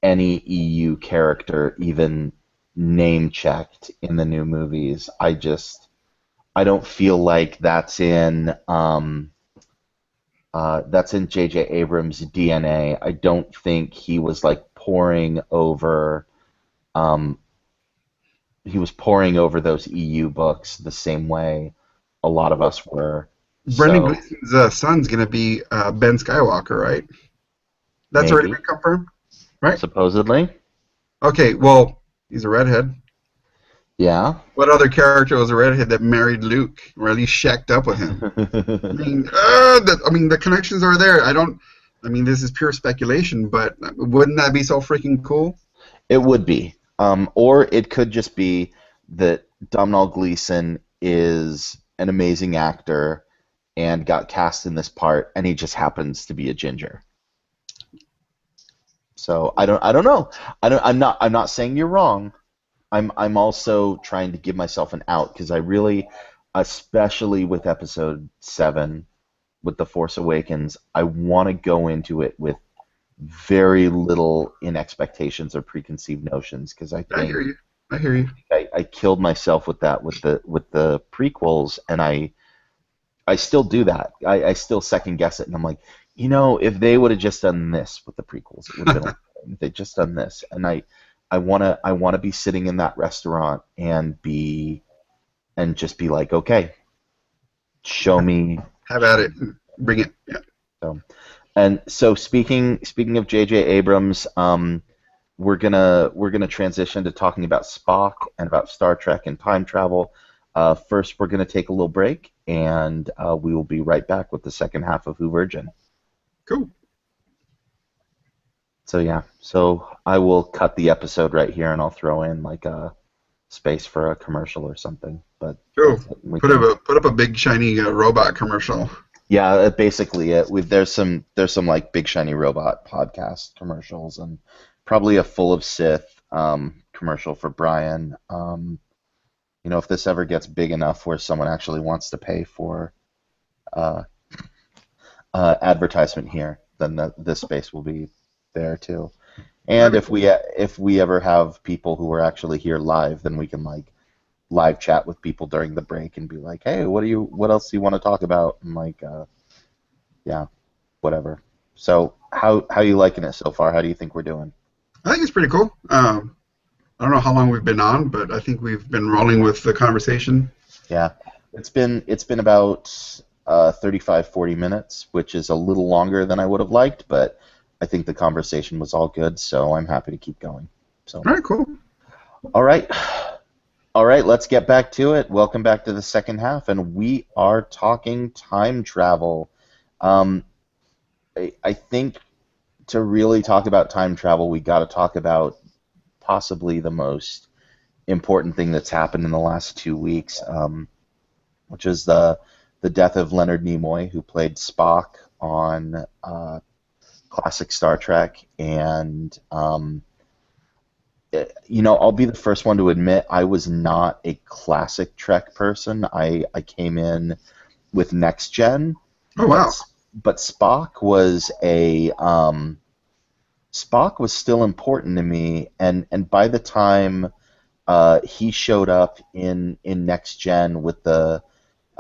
any EU character even name checked in the new movies. I don't feel like that's in J.J. Abrams' DNA. I don't think um he was poring over those EU books the same way a lot of us were. Brendan So Gleeson's son's gonna be Ben Skywalker, right? That's already been maybe, confirmed, right? supposedly, Okay, well, he's a redhead. yeah. What other character was a redhead that married Luke, or at least shacked up with him? I mean, the connections are there. I don't. I mean, this is pure speculation, but wouldn't that be so freaking cool? It would be. Or it could just be that Domhnall Gleeson is an amazing actor and got cast in this part, and he just happens to be a ginger. So I don't know. I'm not saying you're wrong. I'm also trying to give myself an out because I really, especially with Episode 7, with The Force Awakens, I want to go into it with very little in expectations or preconceived notions because I I hear think you. I hear you. I killed myself with that with the prequels, and I still do that. I still second guess it, and I'm like, if they would have just done this with the prequels, it would have been like, if they just done this, and I wanna be sitting in that restaurant and just be like, okay, show me. Have at it. Bring it. Yeah. So, and so speaking of J.J. Abrams, we're gonna transition to talking about Spock and about Star Trek and time travel. First, we're gonna take a little break, and we will be right back with the second half of Who Virgin. Cool. So yeah, so I will cut the episode right here, and I'll throw in like a space for a commercial or something. But Cool. we Put can, up a big shiny robot commercial. yeah, basically it. There's some like big shiny robot podcast commercials, and probably a Full of Sith commercial for Brian. If this ever gets big enough where someone actually wants to pay for uh, advertisement here, then this space will be there too. And if we ever have people who are actually here live, then we can like live chat with people during the break and be like, hey, what else do you want to talk about? And like, yeah, whatever. So how you liking it so far? How do you think we're doing? I think it's pretty cool. I don't know how long we've been on, but I think we've been rolling with the conversation. Yeah, it's been about 35, 40 minutes, which is a little longer than I would have liked, but I think the conversation was all good, so I'm happy to keep going. So, All right, cool. all right, let's get back to it. Welcome back to the second half, and we are talking time travel. Um, I think to really talk about time travel, we got to talk about possibly the most important thing that's happened in the last 2 weeks, which is the death of Leonard Nimoy, who played Spock on classic Star Trek. And I'll be the first one to admit I was not a classic Trek person. I came in with Next Gen. Oh wow. But Spock was still important to me, and by the time he showed up in Next Gen with the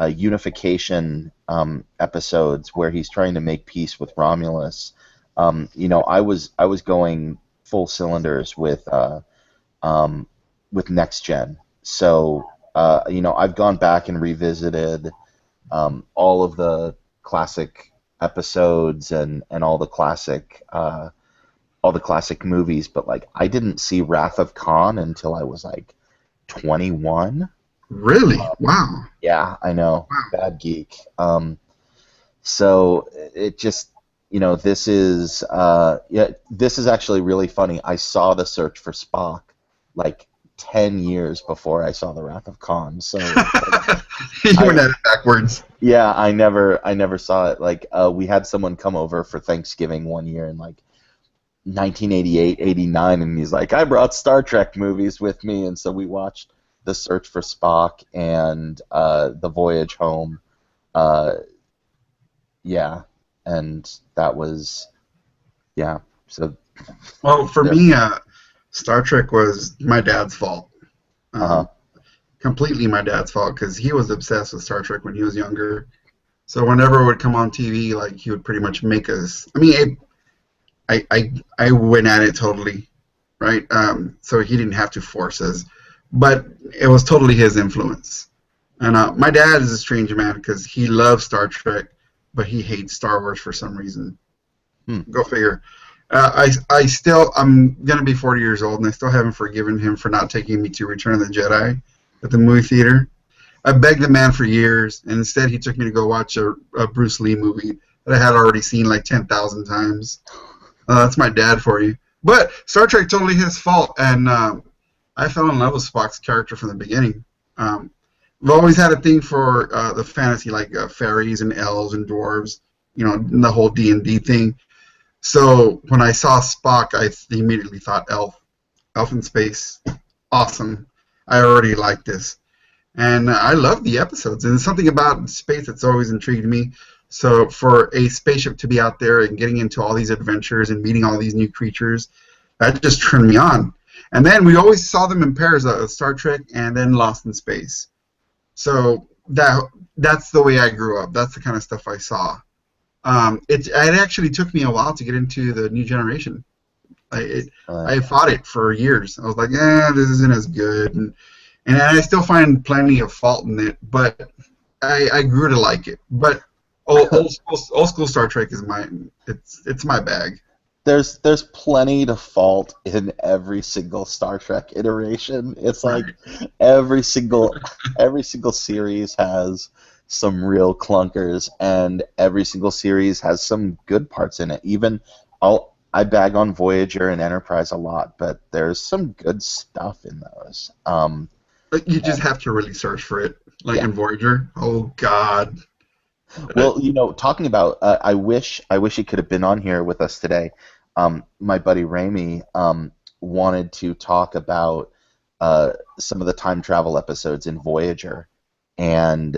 unification episodes where he's trying to make peace with Romulus, I was going full cylinders with Next Gen. So I've gone back and revisited all of the classic episodes and all the classic movies, but like I didn't see Wrath of Khan until I was like 21. Really? Wow. Yeah, I know. Wow. Bad geek. So it just, this is actually really funny. I saw The Search for Spock like 10 years before I saw The Wrath of Khan. So You went at it backwards. yeah, I never saw it. Like we had someone come over for Thanksgiving one year in like 1988, 89, and he's like, I brought Star Trek movies with me, and so we watched The Search for Spock and The Voyage Home. Yeah, and that was, yeah. So, Well, for yeah. me, Star Trek was my dad's fault. Uh-huh. Completely my dad's fault because he was obsessed with Star Trek when he was younger. So whenever it would come on TV, like he would pretty much make us. I mean, I went at it totally, right? So he didn't have to force us, but it was totally his influence. And my dad is a strange man because he loves Star Trek, but he hates Star Wars for some reason. Go figure. I'm gonna be 40 years old, and I still haven't forgiven him for not taking me to Return of the Jedi at the movie theater. I begged the man for years, and instead he took me to go watch a Bruce Lee movie that I had already seen like 10,000 times. That's my dad for you. But Star Trek totally his fault, and I fell in love with Spock's character from the beginning. I've always had a thing for the fantasy, like fairies and elves and dwarves, and the whole D&D thing. So when I saw Spock, I immediately thought elf in space, awesome. I already like this. And I love the episodes, and there's something about space that's always intrigued me. So for a spaceship to be out there and getting into all these adventures and meeting all these new creatures, that just turned me on. And then we always saw them in pairs, Star Trek and then Lost in Space. So that's the way I grew up. That's the kind of stuff I saw. It actually took me a while to get into the new generation. Uh, I fought it for years. I was like, this isn't as good, and I still find plenty of fault in it. But I grew to like it. But old school Star Trek is it's my bag. there's plenty to fault in every single Star Trek iteration. It's like Right. every single every single series has some real clunkers, and every single series has some good parts in it. Even I bag on Voyager and Enterprise a lot, but there's some good stuff in those. Like you just have to really search for it. Like Yeah. in Voyager, oh God. Well, talking about, I wish he could have been on here with us today. My buddy Ramy wanted to talk about some of the time travel episodes in Voyager, and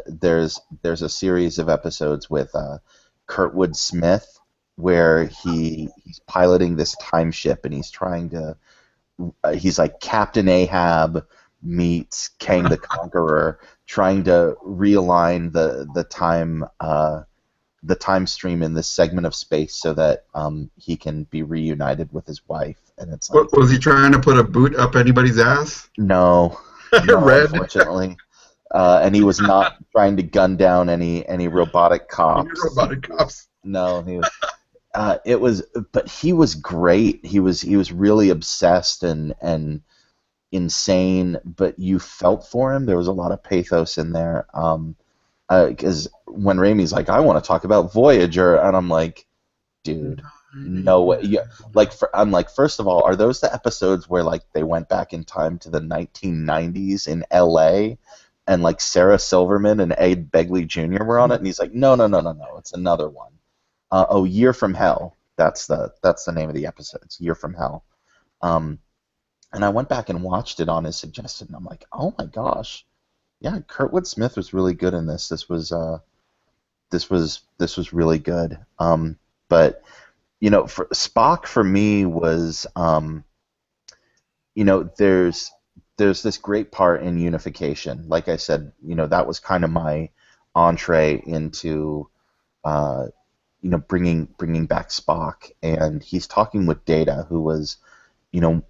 there's a series of episodes with Kurtwood Smith where he's piloting this time ship and he's like Captain Ahab meets Kang the Conqueror, trying to realign the time stream in this segment of space so that he can be reunited with his wife. And it's like, What was he trying to put a boot up anybody's ass? no, no, Red. unfortunately. And he was not trying to gun down any robotic cops. Robotic cops. No, but he was great. He was really obsessed and insane, but you felt for him. There was a lot of pathos in there. Because when Ramey's like, I want to talk about Voyager, and I'm like, dude, no way. Yeah, I'm like, first of all, are those the episodes where like they went back in time to the 1990s in L.A. and like Sarah Silverman and Ed Begley Jr. were on it? And he's like, no, it's another one. Year from Hell. That's the name of the episodes. Year from Hell. And I went back and watched it on his suggestion, and I'm like, oh my gosh, yeah, Kurtwood Smith was really good in this. This was really good. But for Spock for me was, there's this great part in Unification. Like I said, that was kind of my entree into, bringing back Spock, and he's talking with Data, who was one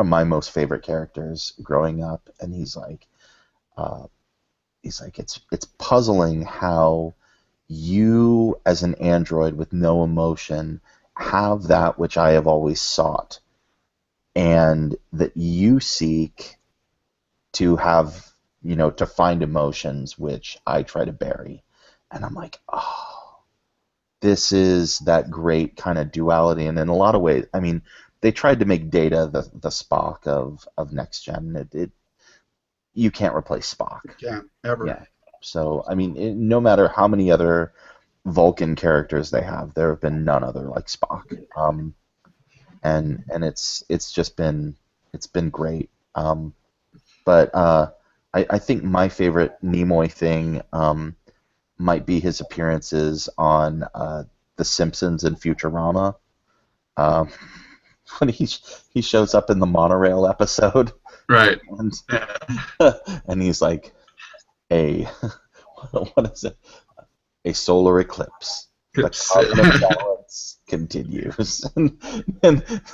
of my most favorite characters growing up, and he's like it's puzzling how you as an android with no emotion have that which I have always sought, and that you seek to have to find emotions which I try to bury. And I'm like, oh, this is that great kind of duality. And in a lot of ways, I mean, they tried to make Data the Spock of Next Gen. You can't replace Spock. Yeah, ever. Yeah. So, I mean, no matter how many other Vulcan characters they have, there have been none other like Spock. And it's just been great. But I think my favorite Nimoy thing might be his appearances on The Simpsons and Futurama. When he shows up in the monorail episode, Right. and he's like, what is it? A solar eclipse. The cosmic balance continues. and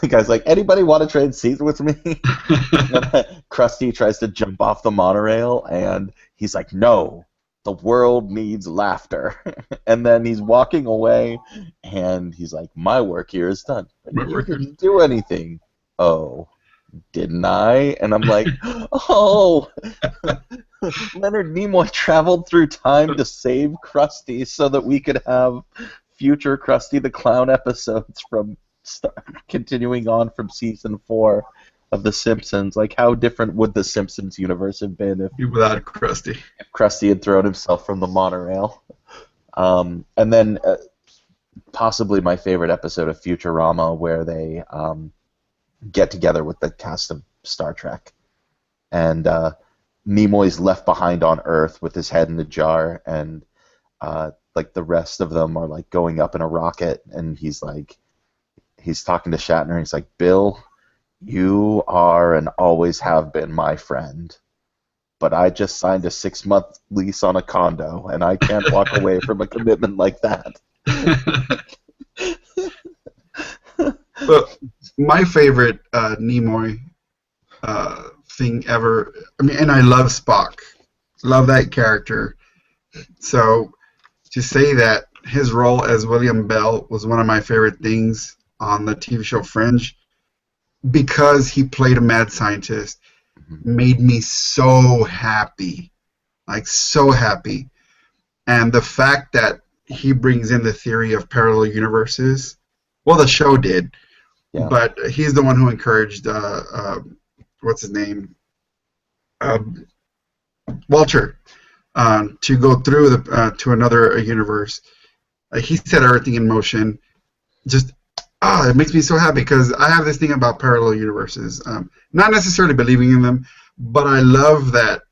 the guy's like, anybody want to trade seats with me? And Krusty tries to jump off the monorail, and he's like, no, the world needs laughter. And then he's walking away, and he's like, my work here is done. But you didn't do anything. Oh, didn't I? And I'm like, oh, Leonard Nimoy traveled through time to save Krusty so that we could have future Krusty the Clown episodes continuing on from season 4 of The Simpsons. Like, how different would the Simpsons universe have been if without Krusty? If Krusty had thrown himself from the monorail? And then possibly my favorite episode of Futurama, where they get together with the cast of Star Trek, and Nimoy's left behind on Earth with his head in a jar, and like the rest of them are like going up in a rocket, and he's talking to Shatner, and he's like, Bill, You are and always have been my friend, but I just signed a 6-month lease on a condo, and I can't walk away from a commitment like that. But my favorite Nimoy thing ever. I mean, and I love Spock. Love that character. So to say that his role as William Bell was one of my favorite things on the TV show Fringe because he played a mad scientist Mhm. made me so happy. Like so happy. And the fact that he brings in the theory of parallel universes, well, the show did, Yeah. but he's the one who encouraged what's his name, uh, Walter, to go through the to another universe. He set everything in motion. Just it makes me so happy because I have this thing about parallel universes. Not necessarily believing in them, but I love that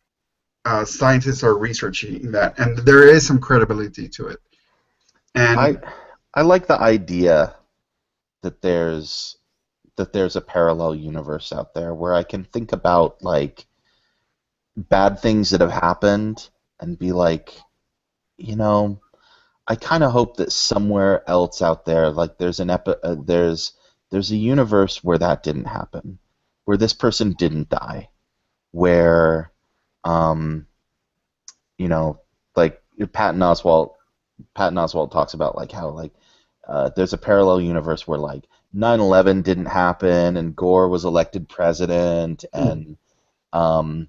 scientists are researching that, and there is some credibility to it. I And I like the idea that there's a parallel universe out there where I can think about like bad things that have happened and be like, you know, I kind of hope that somewhere else out there, like there's a universe where that didn't happen, where this person didn't die, where um, you know, like Patton Oswalt talks about like how like there's a parallel universe where like 9/11 didn't happen and Gore was elected president and um,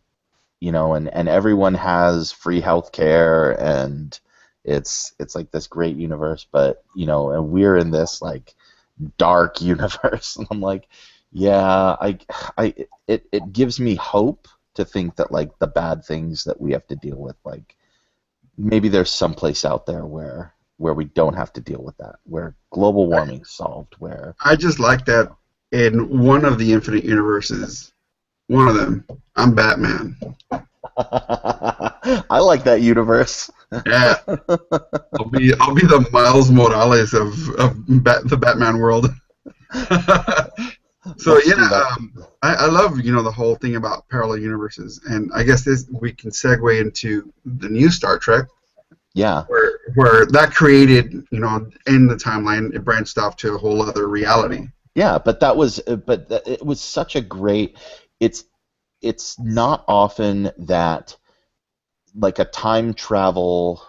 and everyone has free health care and it's like this great universe, but and we're in this like dark universe, and I'm like, yeah, I it gives me hope to think that like the bad things that we have to deal with, like maybe there's someplace out there where we don't have to deal with that, where global warming's solved, where I just like that in one of the infinite universes, one of them, I'm Batman. I like that universe. Yeah, I'll be the Miles Morales of the Batman world. So Let's yeah, do that. I love the whole thing about parallel universes, and I guess this we can segue into the new Star Trek, Yeah. where that created in the timeline it branched off to a whole other reality. Yeah, it was such a great. It's it's not often that like a time travel,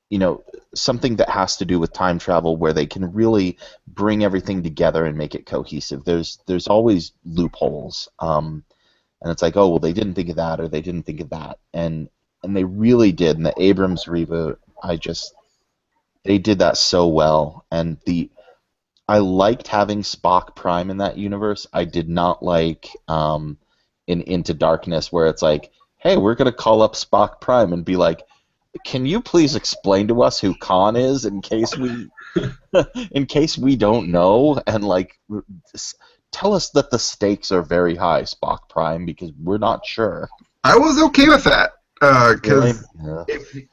you know, something that has to do with time travel where they can really bring everything together and make it cohesive. There's always loopholes, and it's like, oh well, they didn't think of that or they didn't think of that, and they really did. In the Abrams reboot, they did that so well, and the I liked having Spock Prime in that universe. I did not like in Into Darkness where it's like, hey, we're gonna call up Spock Prime and be like, can you please explain to us who Khan is in case we in case we don't know, and like tell us that the stakes are very high, Spock Prime, because we're not sure. I was okay with that Really? because Yeah.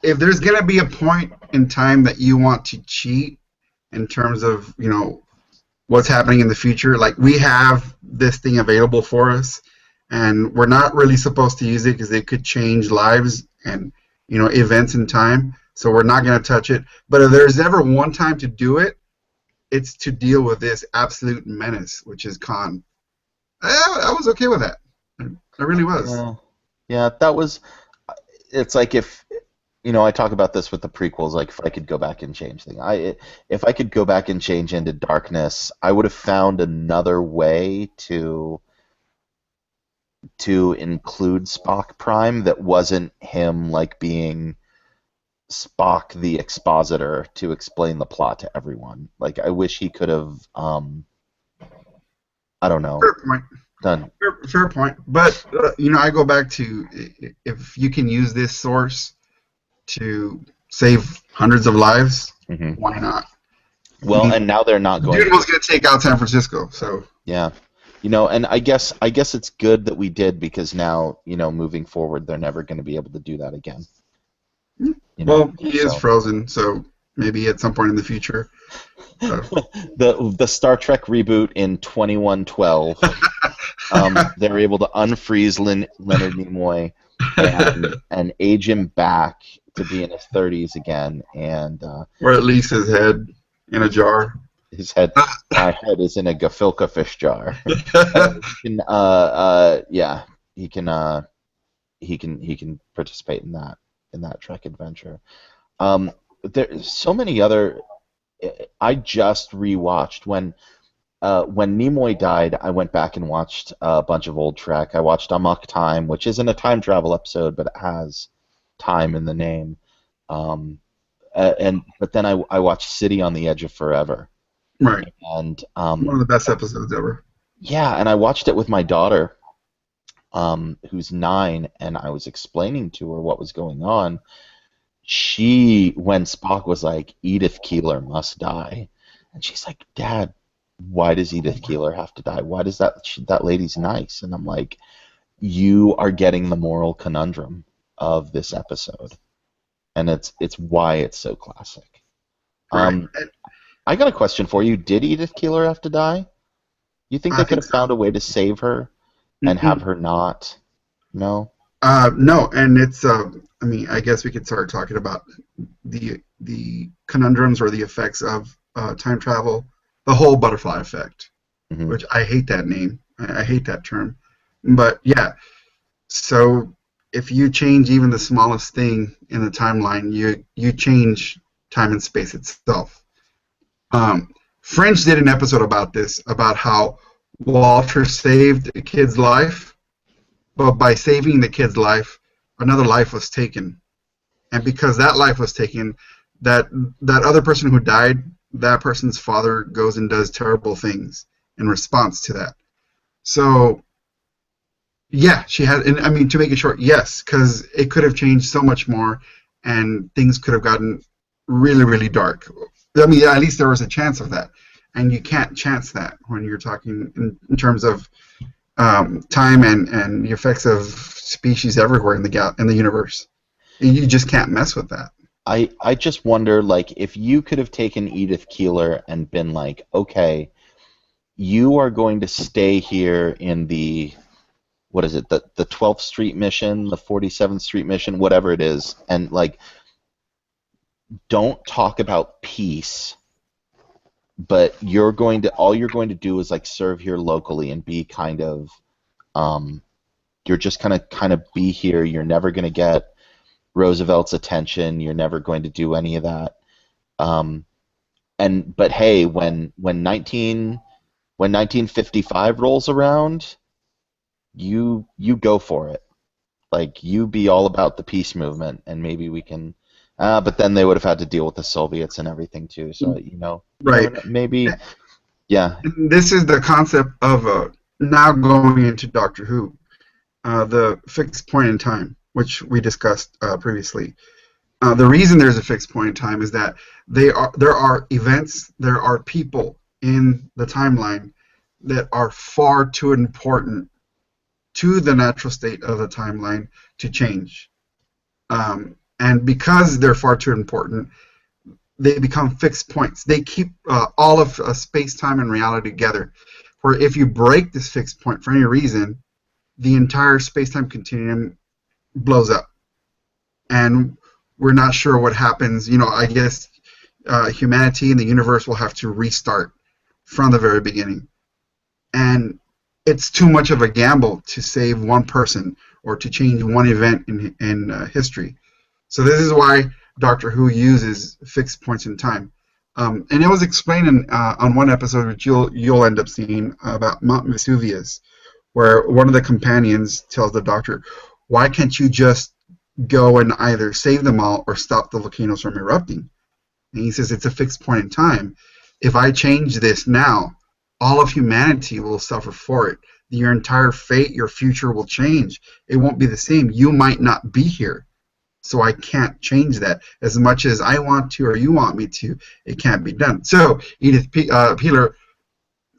if there's gonna be a point in time that you want to cheat in terms of what's happening in the future, like we have this thing available for us, and we're not really supposed to use it because it could change lives and events in time. So we're not going to touch it. But if there's ever one time to do it, it's to deal with this absolute menace, which is Khan. I was okay with that. I really was. Yeah. Yeah, that was. It's like if I talk about this with the prequels. Like if I could go back and change things, if I could go back and change Into Darkness, I would have found another way to include Spock Prime that wasn't him like being Spock the expositor to explain the plot to everyone. Like I wish he could have I don't know, Fair point. done. Fair point. But I go back to if you can use this source to save hundreds of lives, Hmm. why not? I Well, mean, and now they're not the going dude to. was going to take out San Francisco, so Yeah. And I guess it's good that we did because now, moving forward, they're never going to be able to do that again. well, he is So frozen, so maybe at some point in the future. stuff. The Star Trek reboot in 2112. They were able to unfreeze Leonard Nimoy and age him back to be in his 30s again, and Or at least his head in a jar. his head, my head is in a gefilte fish jar. He can, yeah, he can participate in that Trek adventure. There's so many other. I just rewatched when Nimoy died. I went back and watched a bunch of old Trek. I watched Amok Time, which isn't a time travel episode, but it has time in the name. But then I watched City on the Edge of Forever. Right. And one of the best episodes ever. Yeah, and I watched it with my daughter, who's 9, and I was explaining to her what was going on. When Spock was like, Edith Keeler must die, and she's like, Dad, why does Edith Keeler have to die? Why does that lady's nice? And I'm like, you are getting the moral conundrum of this episode, and it's why it's so classic. Right. I got a question for you. Did Edith Keeler have to die? You think they could have found a way to save her and have her not? No? No, and it's, I mean, I guess we could start talking about the conundrums or the effects of time travel, the whole butterfly effect, which I hate that name. I hate that term. But, yeah, so if you change even the smallest thing in the timeline, you change time and space itself. French did an episode about this, about how Walter saved a kid's life, but by saving the kid's life, another life was taken. And because that life was taken, that other person who died, that person's father goes and does terrible things in response to that. So, yeah, she had, and I mean, to make it short, yes, because it could have changed so much more, and things could have gotten really, really dark. I mean, at least there was a chance of that, and you can't chance that when you're talking in terms of time and the effects of species everywhere in the universe. You just can't mess with that. I just wonder, like, if you could have taken Edith Keeler and been like, okay, you are going to stay here in the, what is it, the 12th Street mission, the 47th Street mission, whatever it is, and like, don't talk about peace, but all you're going to do is like serve here locally and be kind of, you're just gonna kind of be here. You're never gonna get Roosevelt's attention. You're never going to do any of that. But hey, when 1955 rolls around, you go for it. Like, you be all about the peace movement, and maybe we can. But then they would have had to deal with the Soviets and everything too. So right? Maybe, yeah. And this is the concept of now going into Doctor Who, the fixed point in time, which we discussed previously. The reason there's a fixed point in time is that there are events, there are people in the timeline that are far too important to the natural state of the timeline to change. And because they're far too important, they become fixed points. They keep all of space, time, and reality together. Where if you break this fixed point for any reason, the entire space-time continuum blows up. And we're not sure what happens. I guess humanity and the universe will have to restart from the very beginning. And it's too much of a gamble to save one person or to change one event in history. So this is why Doctor Who uses fixed points in time. And it was explained on one episode, which you'll end up seeing, about Mount Vesuvius, where one of the companions tells the Doctor, why can't you just go and either save them all or stop the volcanoes from erupting? And he says, it's a fixed point in time. If I change this now, all of humanity will suffer for it. Your entire fate, your future will change. It won't be the same. You might not be here. So I can't change that. As much as I want to or you want me to, it can't be done. So Edith Keeler,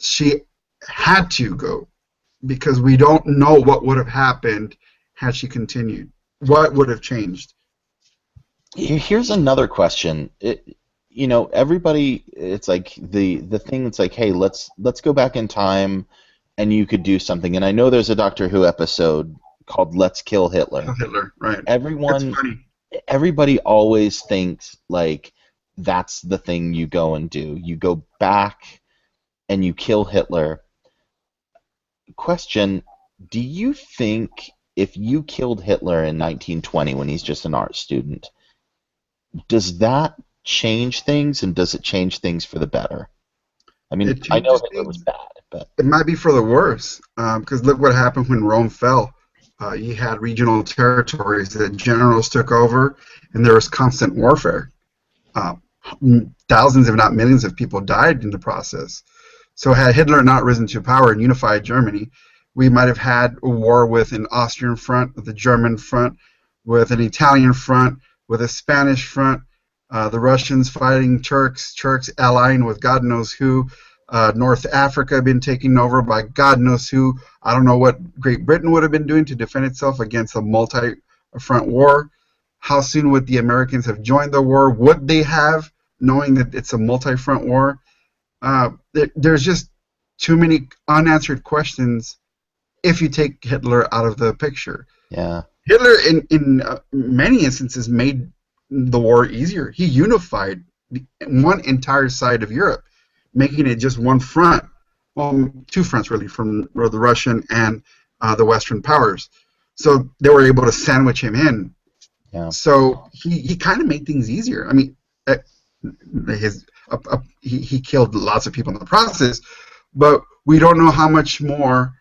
she had to go because we don't know what would have happened had she continued. What would have changed? Here's another question. everybody, it's like the thing. It's like, hey, let's go back in time, and you could do something. And I know there's a Doctor Who episode called "Let's Kill Hitler." Hitler, right? It's Everyone, funny. everybody always thinks like that's the thing you go and do. You go back and you kill Hitler. Question: do you think if you killed Hitler in 1920 when he's just an art student, does that change things, and does it change things for the better? I mean, It I know changes Hitler was things. bad, but It might be for the worse, because look what happened when Rome fell. You had regional territories that generals took over, and there was constant warfare. Uh, Thousands, if not millions, of people died in the process. So had Hitler not risen to power and unified Germany, we might have had a war with an Austrian front, with a German front, with an Italian front, with a Spanish front, the Russians fighting Turks, Turks allying with God knows who, North Africa been taken over by God knows who. I don't know what Great Britain would have been doing to defend itself against a multi-front war. How soon would the Americans have joined the war? Would they have, knowing that it's a multi-front war? There's just too many unanswered questions if you take Hitler out of the picture. yeah, Hitler, in many instances, made the war easier. He unified one entire side of Europe, making it just one front. Well, two fronts, really, from the Russian and the Western powers. So they were able to sandwich him in. yeah. So he kind of made things easier. I mean, he killed lots of people in the process, but we don't know how much more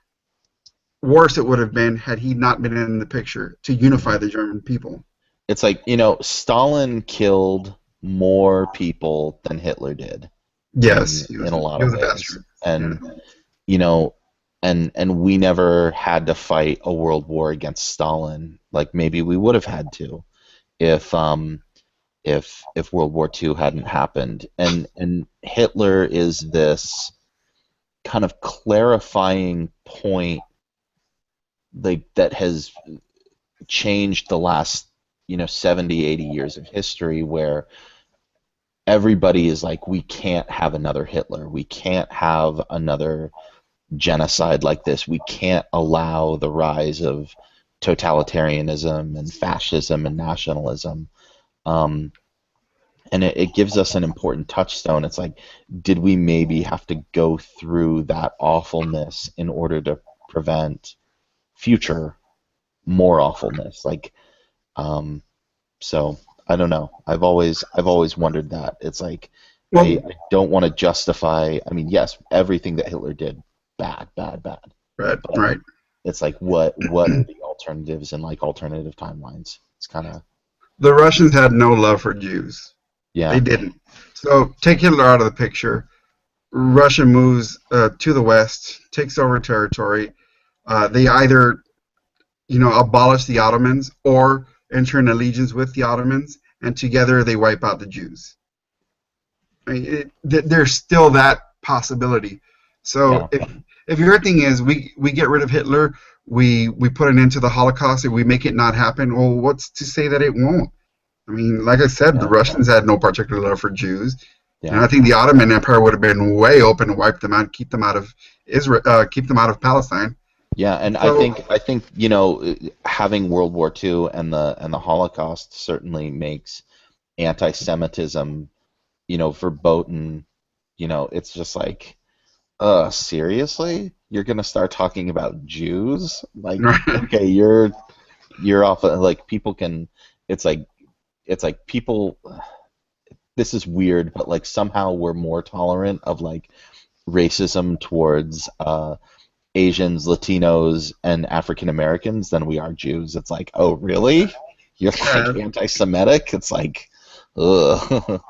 worse it would have been had he not been in the picture to unify the German people. It's like, Stalin killed more people than Hitler did Yes, in a lot he of was a ways. bastard. And Yeah. and we never had to fight a world war against Stalin like maybe we would have had to if World War II hadn't happened. And Hitler is this kind of clarifying point like that has changed the last 70, 80 years of history, where everybody is like, we can't have another Hitler, we can't have another genocide like this, we can't allow the rise of totalitarianism and fascism and nationalism. And it gives us an important touchstone. It's like, did we maybe have to go through that awfulness in order to prevent future more awfulness? Like, so I don't know. I've always wondered that. It's like, I, Well, I don't want to justify. I mean, yes, everything that Hitler did, bad, bad, bad. right, But right. it's like, what are the alternatives and like alternative timelines? It's kind of, The Russians had no love for Jews. They yeah, didn't. So take Hitler out of the picture. Russia moves to the west, takes over territory. They either, abolish the Ottomans or enter an allegiance with the Ottomans, and together they wipe out the Jews. I mean, there's still that possibility. So yeah, if your thing is we get rid of Hitler, we put an end to the Holocaust, and we make it not happen, well, what's to say that it won't? I mean, like I said, the yeah, Russians had no particular love for Jews, and yeah. I think the Ottoman Empire would have been way open to wipe them out, keep them out of Israel, keep them out of Palestine. Yeah, and I So, think having World War II and the Holocaust certainly makes anti-Semitism, verboten. It's just like, seriously? You're gonna start talking about Jews? Like, okay, you're off. Like, people can. It's like people. This is weird, but like somehow we're more tolerant of like racism towards Asians, Latinos, and African Americans than we are Jews. It's like, oh, really? You're yeah, like anti-Semitic? It's like, ugh.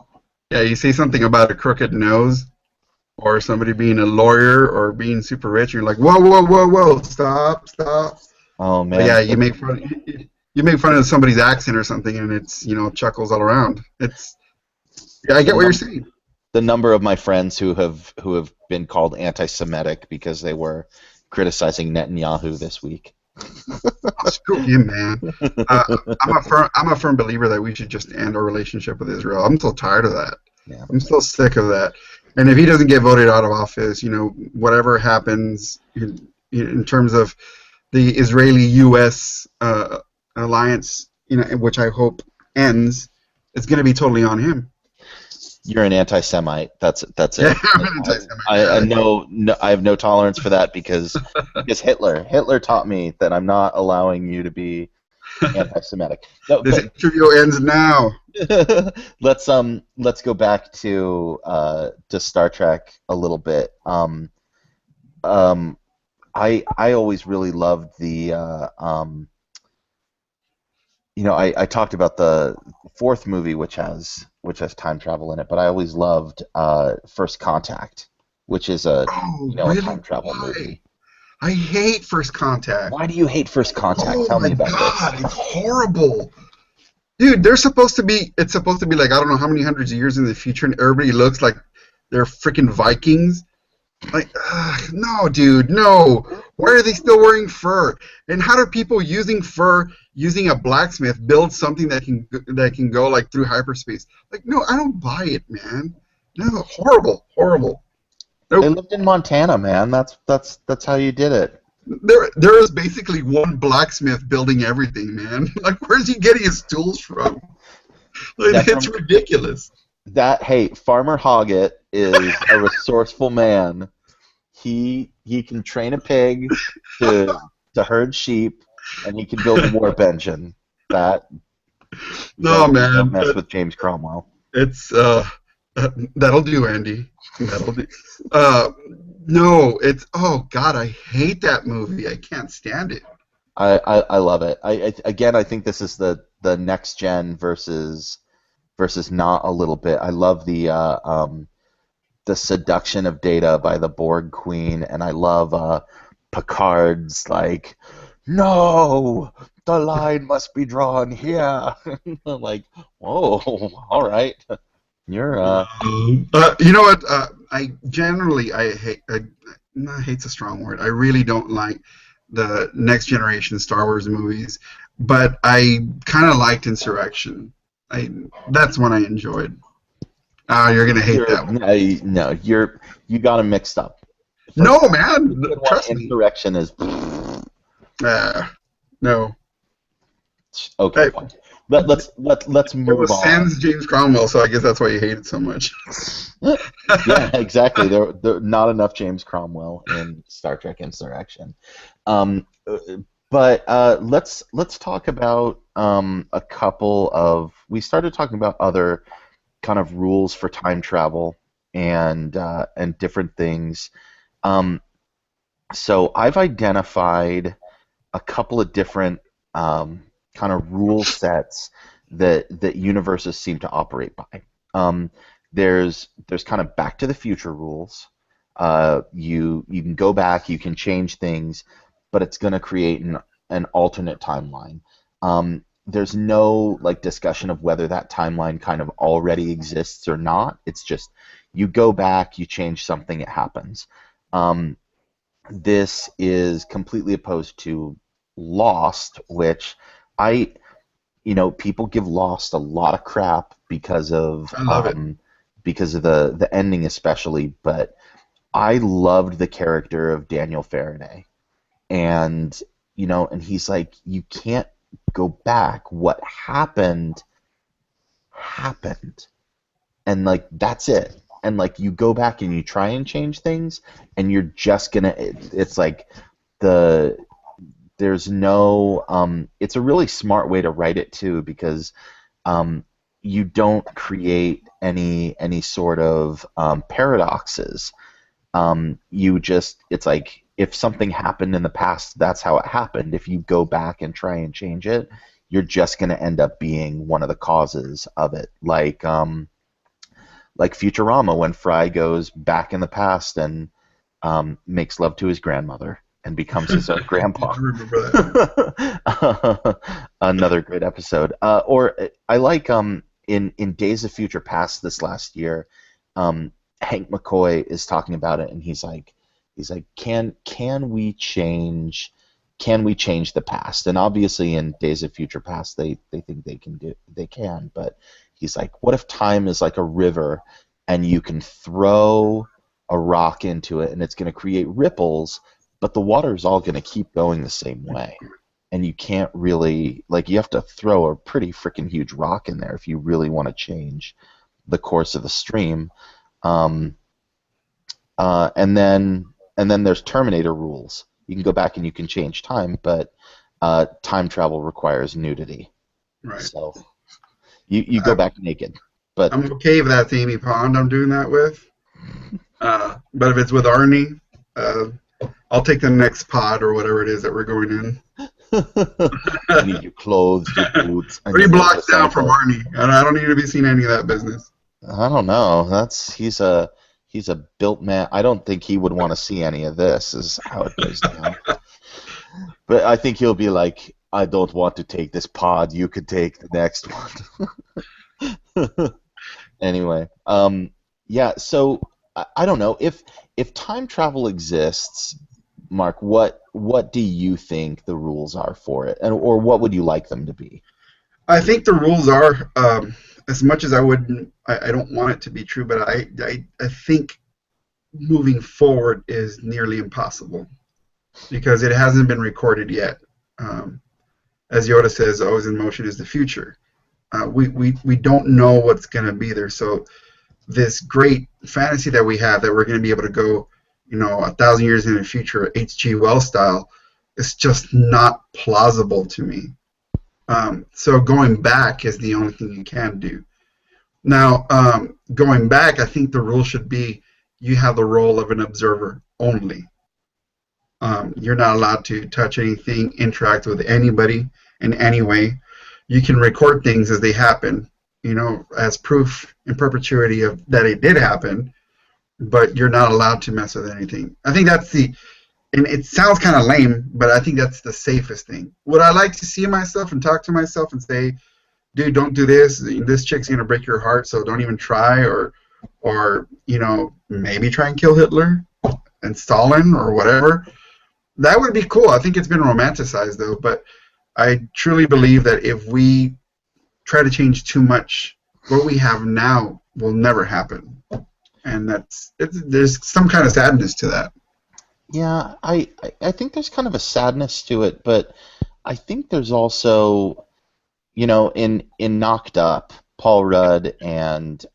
yeah, you say something about a crooked nose, or somebody being a lawyer or being super rich, and you're like, whoa, whoa, whoa, whoa, stop, stop. Oh But yeah, man, you make fun of somebody's accent or something, and it's chuckles all around. It's Yeah, I the get what you're num saying. the number of my friends who have been called anti-Semitic because they were criticizing Netanyahu this week. Oh, screw him, man. I'm a firm believer that we should just end our relationship with Israel. I'm so tired of that. Yeah. I'm so sick of that. And if he doesn't get voted out of office, whatever happens in terms of the Israeli-U.S. Alliance, which I hope ends, it's going to be totally on him. You're an anti-Semite. That's Yeah, it. I'm an anti-Semite. I Yeah. know, no, I have no tolerance for that because Hitler taught me that I'm not allowing you to be anti-Semitic. No, This but interview ends now. let's go back to Star Trek a little bit. Um, I always really loved I talked about the fourth movie which has time travel in it, but I always loved First Contact, which is Oh, a really? time travel Why? movie. I hate First Contact. Why do you hate First Contact? Oh Tell my me about this. God, it's horrible. Dude, it's supposed to be like, I don't know how many hundreds of years in the future, and everybody looks like they're freaking Vikings. Like, no, dude, no. Why are they still wearing fur? And how do people using fur, using a blacksmith, build something that can go like through hyperspace? Like, no, I don't buy it, man. No, horrible, horrible. They Nope. lived in Montana, man. That's how you did it. There is basically one blacksmith building everything, man. Like, where's he getting his tools from? Like, That's it's from ridiculous. hey, Farmer Hoggett is a resourceful man. He can train a pig to herd sheep, and he can build a warp engine. That No, don't man, mess with James Cromwell. it's that'll do, Andy. That'll do. Uh, no, it's oh God, I hate that movie. I can't stand it. I love it. Again, I think this is the next gen versus not a little bit. I love the seduction of Data by the Borg Queen, and I love Picard's like, no, the line must be drawn here. Like, whoa, all right, you're You know what? I hate's a strong word. I really don't like the next generation Star Wars movies, but I kind of liked Insurrection. I That's one I enjoyed. You're gonna hate you're that one. no, you got them mixed up. No, First man, Second one, trust me. Insurrection is Uh, no. okay. Hey, Fine. Let's it move was on. Sans James Cromwell, so I guess that's why you hate it so much. Yeah, exactly. There not enough James Cromwell in Star Trek Insurrection. Um, uh, but let's talk about a couple of. We started talking about other kind of rules for time travel and different things. Um, so I've identified a couple of different kind of rule sets that universes seem to operate by. Um, there's kind of Back to the Future rules. You can go back, you can change things, but it's going to create an alternate timeline. There's no like discussion of whether that timeline kind of already exists or not. It's just you go back, you change something, it happens. Um, this is completely opposed to Lost, which I, people give Lost a lot of crap I love it. because of the ending especially, but I loved the character of Daniel Faraday, and and he's like, you can't go back. What happened happened, and like that's it. And like you go back and you try and change things, and you're just gonna. It's like the there's no it's a really smart way to write it too because um, you don't create any sort of paradoxes. You just it's like if something happened in the past, that's how it happened. If you go back and try and change it, you're just going to end up being one of the causes of it, like Futurama when Fry goes back in the past and makes love to his grandmother and becomes his own I grandpa. remember that. Another great episode. Or I like in Days of Future Past this last year, Hank McCoy is talking about it, and he's like, can we change the past? And obviously in Days of Future Past they think they can, but he's like, what if time is like a river, and you can throw a rock into it, and it's going to create ripples, but the water's all going to keep going the same way. And you can't really, like, you have to throw a pretty freaking huge rock in there if you really want to change the course of the stream. Um, and then there's Terminator rules. You can go back and you can change time, but time travel requires nudity. Right. So you go back naked. But I'm okay with that Amy Pond I'm doing that with. But if it's with Arnie, I'll take the next pod or whatever it is that we're going in. I need your clothes, your boots. 3 blocks down from Arnie, and I don't need to be seeing any of that business. I don't know. He's a built man. I don't think he would want to see any of this. Is how it goes down. But I think he'll be like, I don't want to take this pod. You could take the next one. Anyway, yeah. So I don't know if time travel exists, Mark. What do you think the rules are for it, or what would you like them to be? I think the rules are, as much as I don't want it to be true, but I think moving forward is nearly impossible because it hasn't been recorded yet. As Yoda says, always in motion is the future. We don't know what's going to be there. So this great fantasy that we have that we're going to be able to go, 1,000 years in the future, H.G. Wells style, is just not plausible to me. So going back is the only thing you can do. Now, going back, I think the rule should be you have the role of an observer only. You're not allowed to touch anything, interact with anybody in any way. You can record things as they happen, as proof in perpetuity of that it did happen, but you're not allowed to mess with anything. I think that's and it sounds kind of lame, but I think that's the safest thing. Would I like to see myself and talk to myself and say, dude, don't do this. This chick's going to break your heart, so don't even try, or maybe try and kill Hitler and Stalin or whatever. That would be cool. I think it's been romanticized, though, but I truly believe that if we try to change too much, what we have now will never happen. And there's some kind of sadness to that. Yeah, I think there's kind of a sadness to it, but I think there's also, in Knocked Up, Paul Rudd and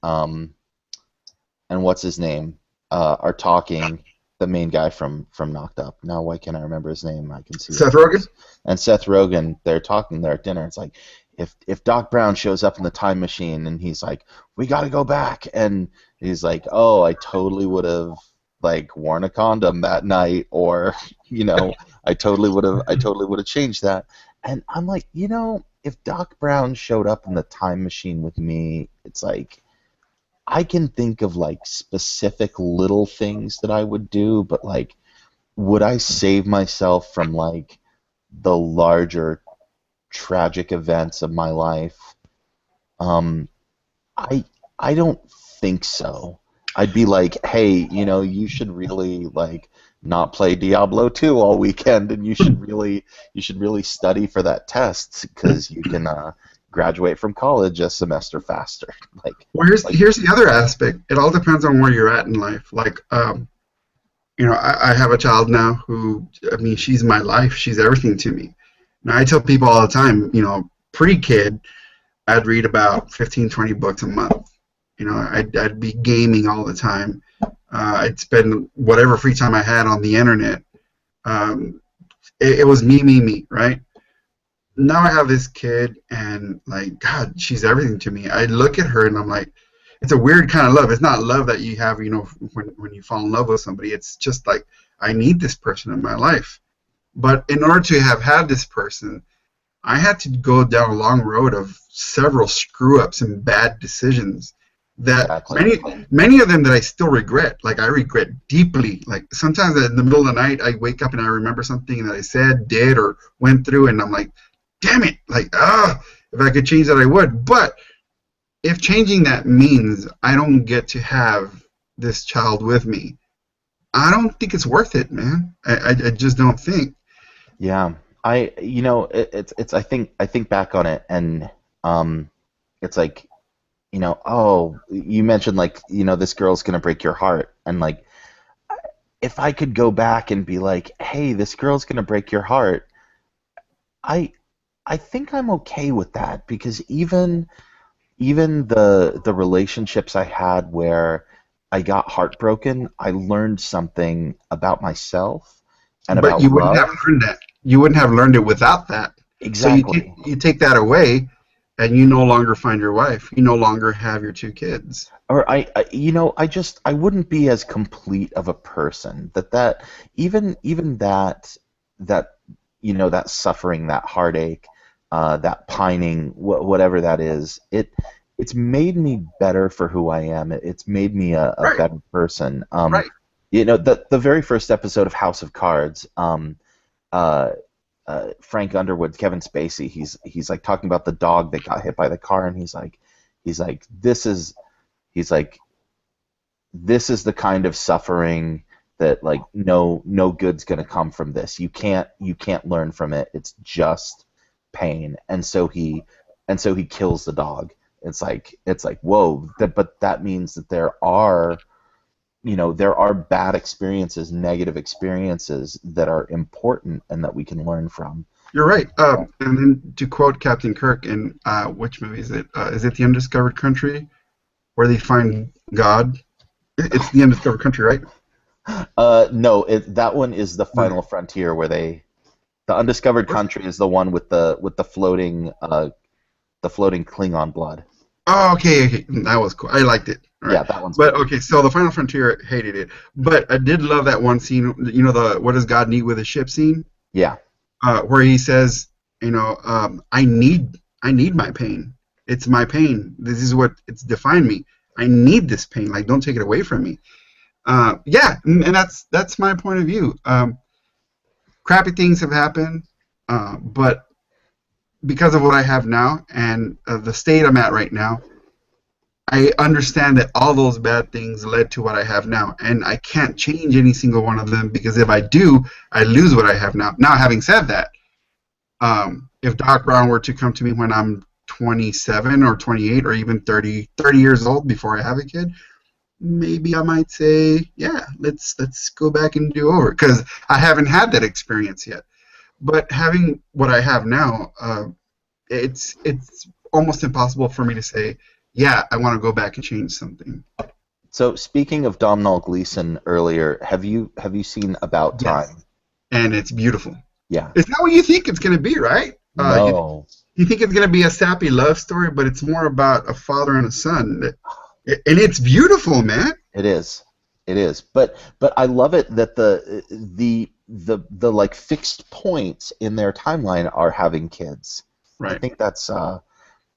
what's his name are talking. The main guy from Knocked Up. Now, why can't I remember his name? I can see Seth Rogen. And Seth Rogen, they're talking there at dinner. It's like, if Doc Brown shows up in the time machine and he's like, we got to go back, and he's like, oh, I totally would have worn a condom that night, or I totally would have changed that. And I'm like, if Doc Brown showed up in the time machine with me, it's like, I can think of specific little things that I would do, but would I save myself from the larger tragic events of my life? I don't think so. I'd be like, hey, you should really not play Diablo 2 all weekend, and you should really study for that test because you can graduate from college a semester faster. Well, here's the other aspect. It all depends on where you're at in life. I have a child now who, she's my life. She's everything to me. Now, I tell people all the time, pre-kid, I'd read about 15, 20 books a month. I'd be gaming all the time. I'd spend whatever free time I had on the internet. It was me, right? Now I have this kid, and God, she's everything to me. I look at her, and I'm like, it's a weird kind of love. It's not love that you have, when you fall in love with somebody. It's just I need this person in my life. But in order to have had this person, I had to go down a long road of several screw-ups and bad decisions that many of them that I still regret. I regret deeply. Sometimes in the middle of the night, I wake up and I remember something that I said, did, or went through, and I'm like, damn it, if I could change that, I would. But if changing that means I don't get to have this child with me, I don't think it's worth it, man. I just don't think. Yeah, it's I think back on it, and it's oh, you mentioned like, this girl's gonna break your heart, and like, if I could go back and be like, hey, this girl's gonna break your heart, I I think I'm okay with that because even the relationships I had where I got heartbroken, I learned something about myself and But about you wouldn't have love. learned that. You wouldn't have learned it without that. So Exactly. you take that away, and you no longer find your wife. You no longer have your two kids. Or I wouldn't be as complete of a person that even that that suffering, that heartache, that pining, whatever that is, it's made me better for who I am. It's made me a Right, better person. right. The very first episode of House of Cards, uh, Frank Underwood, Kevin Spacey, he's like talking about the dog that got hit by the car, and he's like he's like this is the kind of suffering that like no good's gonna come from this. You can't learn from it. It's just pain. And so he kills the dog. It's like whoa. But that means that there are bad experiences, negative experiences that are important and that we can learn from. You're right. And then to quote Captain Kirk in which movie is it? Is it The Undiscovered Country, where they find God? It's The Undiscovered Country, right? No, that one is the No. Final Frontier where the undiscovered country is the one with the floating Klingon blood. Oh, okay, okay. That was cool. I liked it. All right. Yeah, that one's But cool. okay, so the Final Frontier hated it. But I did love that one scene, the what does God need with a ship scene, Yeah, where he says, I need my pain. It's my pain. This is what it's defined me. I need this pain. Like, don't take it away from me. Yeah, and that's my point of view. Crappy things have happened, but because of what I have now and the state I'm at right now, I understand that all those bad things led to what I have now, and I can't change any single one of them because if I do, I lose what I have now. Now, having said that, if Doc Brown were to come to me when I'm 27 or 28 or even 30 years old before I have a kid, maybe I might say, yeah, let's go back and do over because I haven't had that experience yet. But having what I have now, it's almost impossible for me to say, yeah, I want to go back and change something. so speaking of Domhnall Gleeson earlier, have you seen About Yes, Time? and it's beautiful. Yeah. It's not what you think it's going to be, right? No, You think it's going to be a sappy love story, but it's more about a father and a son, and it's beautiful, man. it is. It is. But I love it that the like fixed points in their timeline are having kids. I Right. think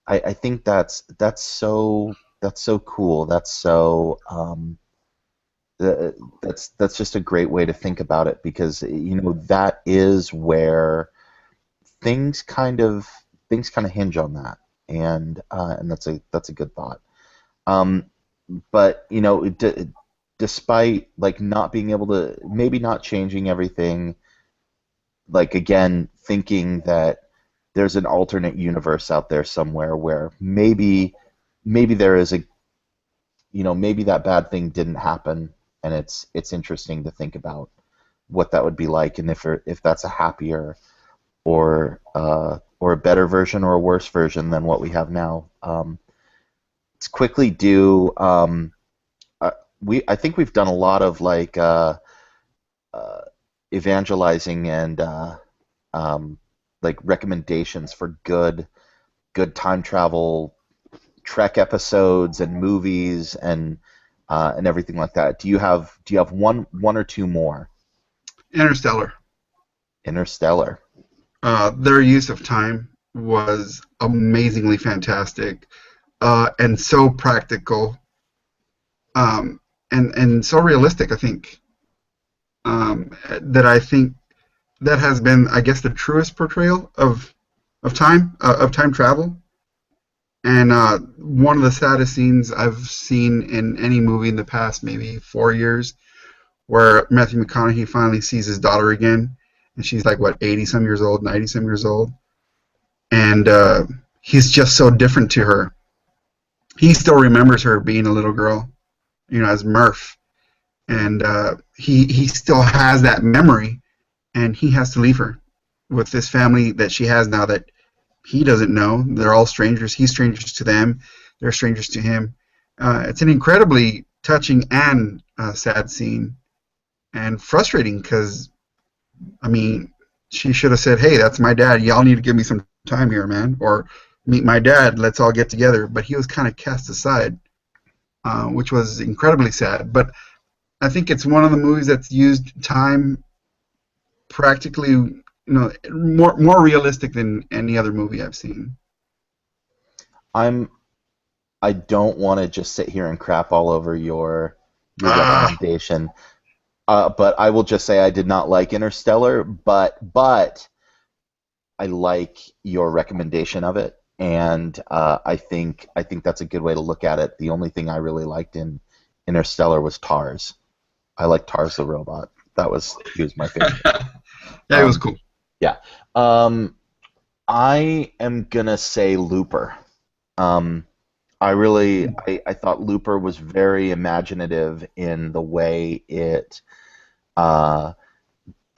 I think that's so cool. That's just a great way to think about it because that is where things kind of things kind of hinge on that, and that's a good thought. Um, but despite like not being able to, maybe not changing everything, like again thinking that there's an alternate universe out there somewhere where maybe there is maybe that bad thing didn't happen, and it's interesting to think about what that would be like, and if that's a happier or a better version or a worse version than what we have now. Let's quickly do. I think we've done a lot of like uh, evangelizing and like recommendations for good time travel Trek episodes and movies and everything like that. Do you have one or two more? Interstellar. Interstellar. Their use of time was amazingly fantastic, and so practical, and so realistic. That I think that has been, I guess, the truest portrayal of time travel. And one of the saddest scenes I've seen in any movie in the past maybe 4 years, where Matthew McConaughey finally sees his daughter again, and she's like what 80 some years old, 90 some years old, and he's just so different to her, he still remembers her being a little girl, as Murph, and he still has that memory, and he has to leave her with this family that she has now that he doesn't know. They're all strangers. He's strangers to them. They're strangers to him. It's an incredibly touching and sad scene, and frustrating because, I mean, she should have said, "Hey, that's my dad. Y'all need to give me some time here, man," or "Meet my dad. Let's all get together." But he was kind of cast aside, which was incredibly sad. But I think it's one of the movies that's used time practically, more realistic than any other movie I've seen. I'm I don't want to just sit here and crap all over your Ah, recommendation, but I will just say I did not like Interstellar, but I like your recommendation of it, and I think that's a good way to look at it. The only thing I really liked in Interstellar was Tars. I like Tars the robot. He was my favorite. yeah, it was Um, cool. yeah. Um, I am gonna say Looper. Um, I thought Looper was very imaginative in uh,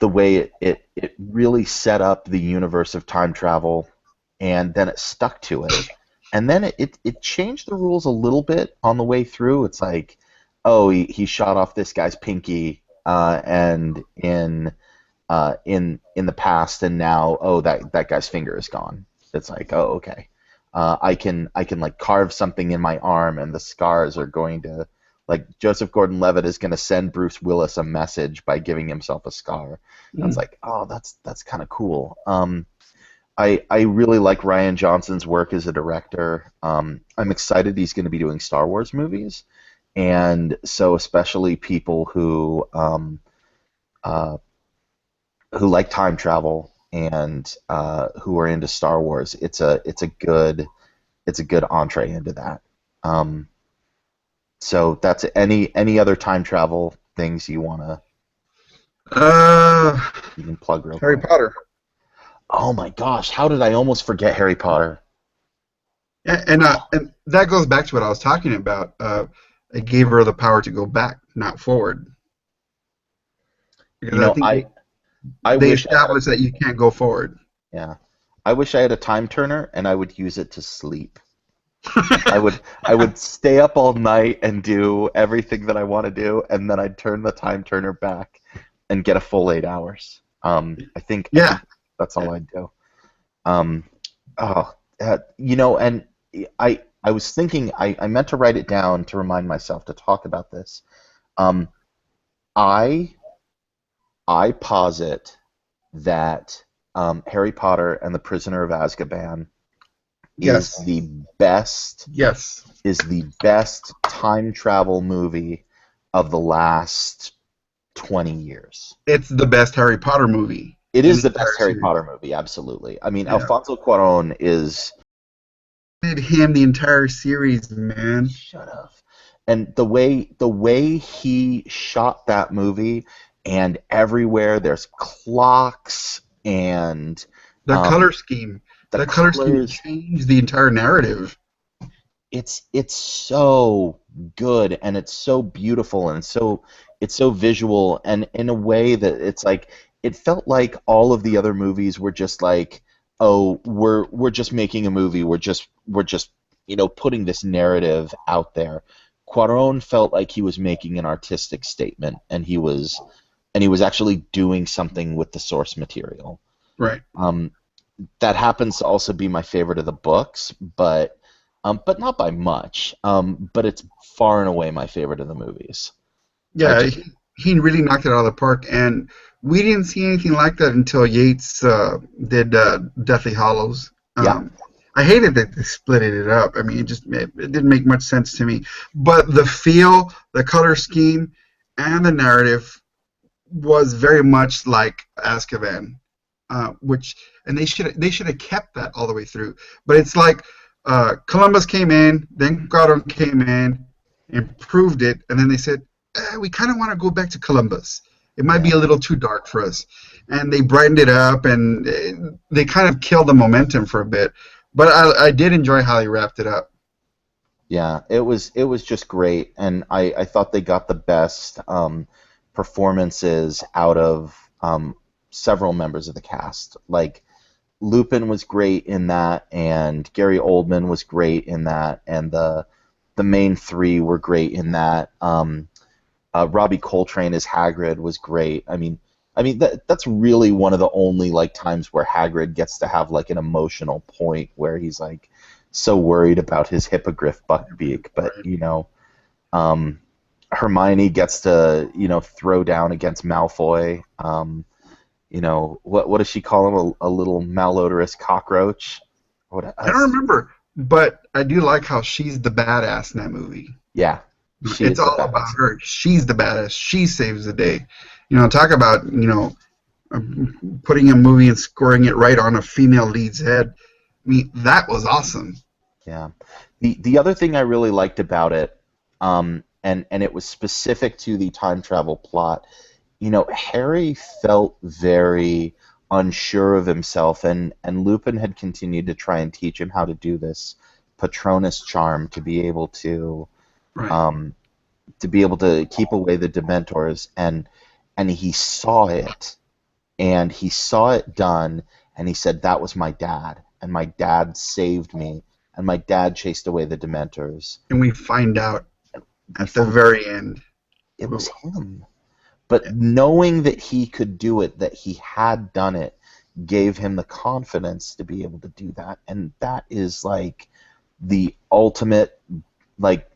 the way it really set up the universe of time travel, and then it stuck to it. And then it changed the rules a little bit on the way through. It's like, oh, he shot off this guy's pinky, and in the past, and now, oh, that guy's finger is gone. It's like, oh, okay. I can like carve something in my arm, and the scars are going to, like, Joseph Gordon-Levitt is going to send Bruce Willis a message by giving himself a scar. And it's Mm. like, oh, that's kind of cool. I really like Ryan Johnson's work as a director. I'm excited he's going to be doing Star Wars movies, and so especially people uh, who like time travel and who are into Star Wars. It's a good entree into that. Um, so that's any other time travel things Uh, you can plug real Harry quick. Potter. Oh my gosh, how did I almost forget Harry Potter? Yeah, and that goes back to what I was talking about. It gave her the power to go back, not forward, because You I know, think I they wish I had a established that you can't go forward. yeah. I wish I had a time turner and I would use it to sleep. I would stay up all night and do everything that I want to do, and then I'd turn the time turner back and get a full 8 hours. I think Yeah, that's all I'd do. Um, and I was thinking I meant to write it down to remind myself to talk about this. Um, I I posit that Harry Potter and the Prisoner of Azkaban is yes, the best yes. is the best time travel movie of the last 20 years. It's the best Harry Potter movie It in is the the best entire Harry series. Potter movie, absolutely. I mean, Yeah, Alfonso Cuarón is did him the entire series, man. shut up. And the way he shot that movie, and everywhere there's clocks and The um, color scheme, the the color scheme colors. changed the entire narrative. It's so good, and it's so beautiful, and it's so visual, and in a way that it's like it felt like all of the other movies were just like, oh, we're just making a movie, we're just putting this narrative out there. Cuarón felt like he was making an artistic statement, and he was actually doing something with the source material. Right. um, that happens to also be my favorite of the books, but not by much. But it's far and away my favorite of the movies. I Yeah, just he really knocked it out of the park, and we didn't see anything like that until Yates did Deathly Hollows. Yeah, I hated that they split it up. I mean, it didn't make much sense to me. But the feel, the color scheme, and the narrative was very much like Azkaban, which and they should have kept that all the way through. But it's like Columbus came in, then Goddard came in, improved it, and then they said we kind of want to go back to Columbus. It might be yeah. a little too dark for us, and they brightened it up, and they kind of killed the momentum for a bit. But I did enjoy how they wrapped it up. Yeah, it was just great, and I thought they got the best performances out of several members of the cast. Like Lupin was great in that, and Gary Oldman was great in that, and the main three were great in that. Robbie Coltrane as Hagrid was great. I mean that's really one of the only like times where Hagrid gets to have like an emotional point where he's like so worried about his hippogriff Buckbeak, but Right. um, Hermione gets to throw down against Malfoy. What does she call him? A little malodorous cockroach. What? I don't remember, but I do like how she's the badass in that movie. Yeah, she It's is the all about badass. her. She's the badass. She saves the day. Talk about putting a movie and scoring it right on a female lead's head. I mean, that was awesome. Yeah. The other thing I really liked about it, and it was specific to the time travel plot. Harry felt very unsure of himself, and Lupin had continued to try and teach him how to do this Patronus charm Right. um, to be able to keep away the Dementors, and he saw it, and he saw it done, and he said that was my dad, and my dad saved me, and my dad chased away the Dementors. And we find out We at the find very end. it Who, was him. But knowing that he could do it, that he had done it, gave him the confidence to be able to do that. And that is like the ultimate, like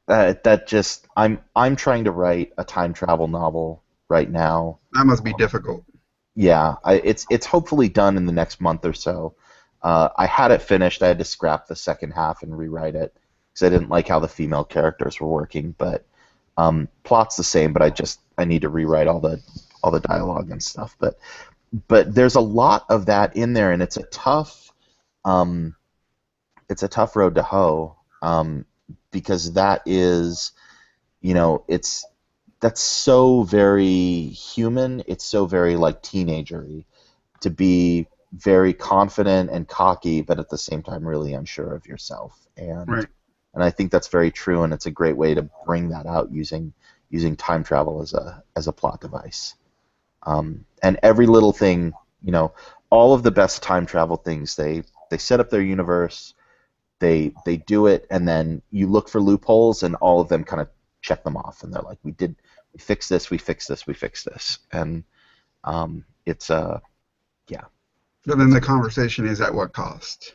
that just I'm trying to write a time travel novel right now. that must be difficult. Yeah, it's hopefully done in the next month or so. I had it finished. I had to scrap the second half and rewrite it because I didn't like how the female characters were working. But plot's the same, but I need to rewrite all the dialogue and stuff. But there's a lot of that in there, and um, it's a tough road to hoe, because that is it's that's so very human. It's so very like teenagery to be very confident and cocky, but at the same time really unsure of yourself. And Right. and I think that's very true, and it's a great way to bring that out using time travel as a plot device. And every little thing, all of the best time travel things, they set up their universe, they do it, and then you look for loopholes, and all of them kind of check them off, and they're like, we fixed this, we fixed this, we fixed this, and it's yeah, But then it's the conversation is at what cost?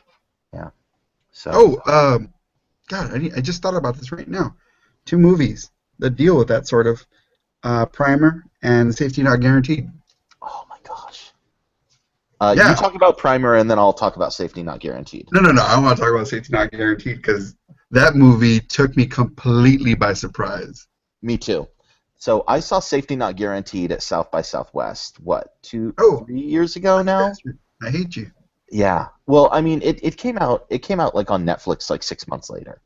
yeah. So Oh, God, I just thought about this right now. Two movies that deal with that sort of primer and safety not guaranteed. oh my gosh, you Yeah. talk about primer, and then I'll talk about safety not guaranteed. No, no, no. I want to talk about safety not guaranteed because that movie took me completely by surprise. Me too. So I saw Safety Not Guaranteed at South by Southwest, what, two, Oh, 3 years ago now? bastard. I hate you. Yeah. Well, I mean, it came out like on Netflix like 6 months later.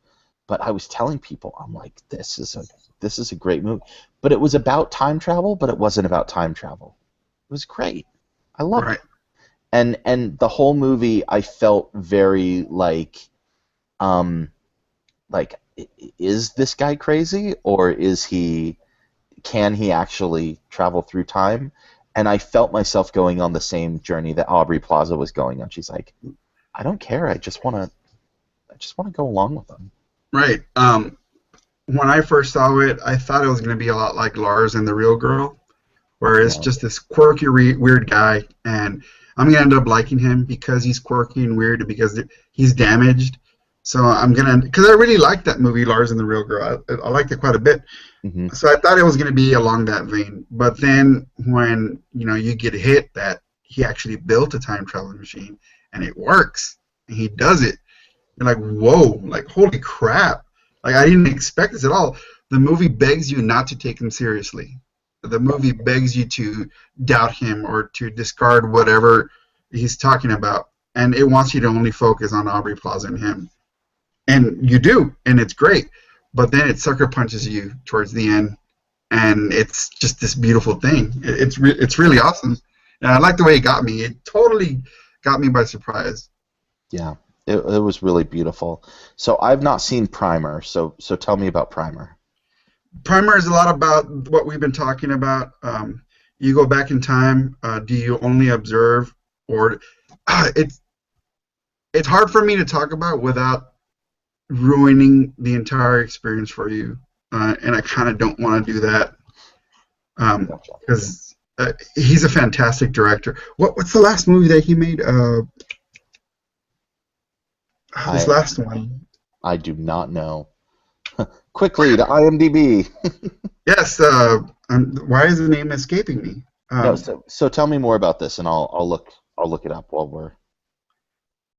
But I was telling people, I'm like, this is a great movie. But it was about time travel, but it wasn't about time travel. It was great. I loved Right. it. And the whole movie I felt very um like is this guy crazy, or can he actually travel through time? And I felt myself going on the same journey that Aubrey Plaza was going on. She's like, I don't care. I just want to go along with them. Right. When I first saw it, I thought it was going to be a lot like Lars and the Real Girl, where it's Yeah. just this quirky, weird guy, and I'm gonna end up liking him because he's quirky and weird, because he's damaged. So because I really liked that movie, Lars and the Real Girl. I liked it quite a bit. Hmm. So I thought it was gonna be along that vein. But then when you get hit that he actually built a time traveling machine and it works, and he does it, you're like, whoa, like holy crap! Like I didn't expect this at all. The movie begs you not to take him seriously. The movie begs you to doubt him or to discard whatever he's talking about, and it wants you to only focus on Aubrey Plaza and him, and you do, and it's great. But then it sucker punches you towards the end, and it's just this beautiful thing. It's really awesome, and I like the way it got me. It totally got me by surprise. Yeah. It was really beautiful. So I've not seen Primer, so tell me about Primer. Primer is a lot about what we've been talking about. You go back in time. Do you only observe, or it's hard for me to talk about without ruining the entire experience for you, and I kind of don't want to do that Gotcha. because he's a fantastic director. What's the last movie that he made? This I last one. I do not know. Quickly to IMDb. Yes. Why is the name escaping me? No, so tell me more about this, and I'll look it up while we're.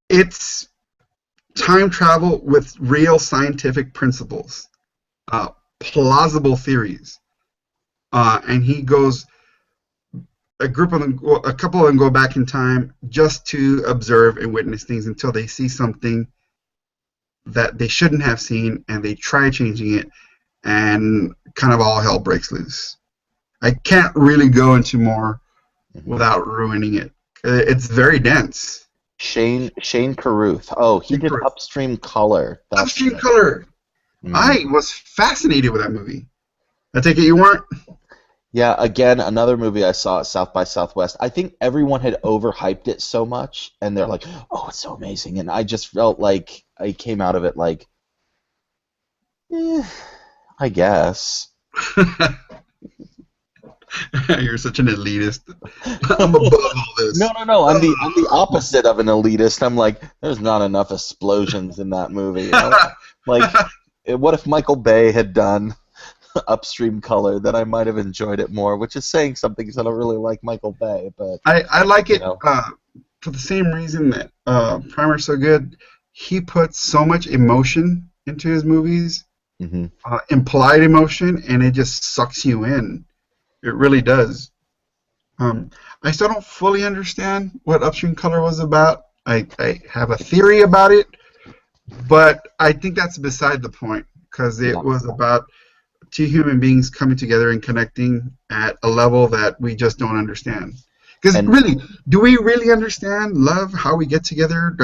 It's time travel with real scientific principles, plausible theories, and he goes. A couple of them go back in time just to observe and witness things until they see something that they shouldn't have seen, and they try changing it, and kind of all hell breaks loose. I can't really go into more Mhm. without ruining it. It's very dense. Shane Carruth. Oh, he did Upstream Color. That's Upstream right. Color. Mm. I was fascinated with that movie. I take it you weren't? Yeah, again, another movie I saw at South by Southwest. I think everyone had overhyped it so much, and they're like, "Oh, it's so amazing," and I just felt like I came out of it like, eh, I guess. You're such an elitist. I'm above all No, this. no, no. I'm the opposite of an elitist. I'm like, there's not enough explosions in that movie. Like, what if Michael Bay had done Upstream Color? Then I might have enjoyed it more, which is saying something because I don't really like Michael Bay. But I like you it know, for the same reason that Primer's so good. He puts so much emotion into his movies, hmm implied emotion, and it just sucks you in. It really does. Um, I still don't fully understand what Upstream Color was about. I have a theory about it, but I think that's beside the point because it yeah, was about two human beings coming together and connecting at a level that we just don't understand. Because and really, do we really understand love, how we get together?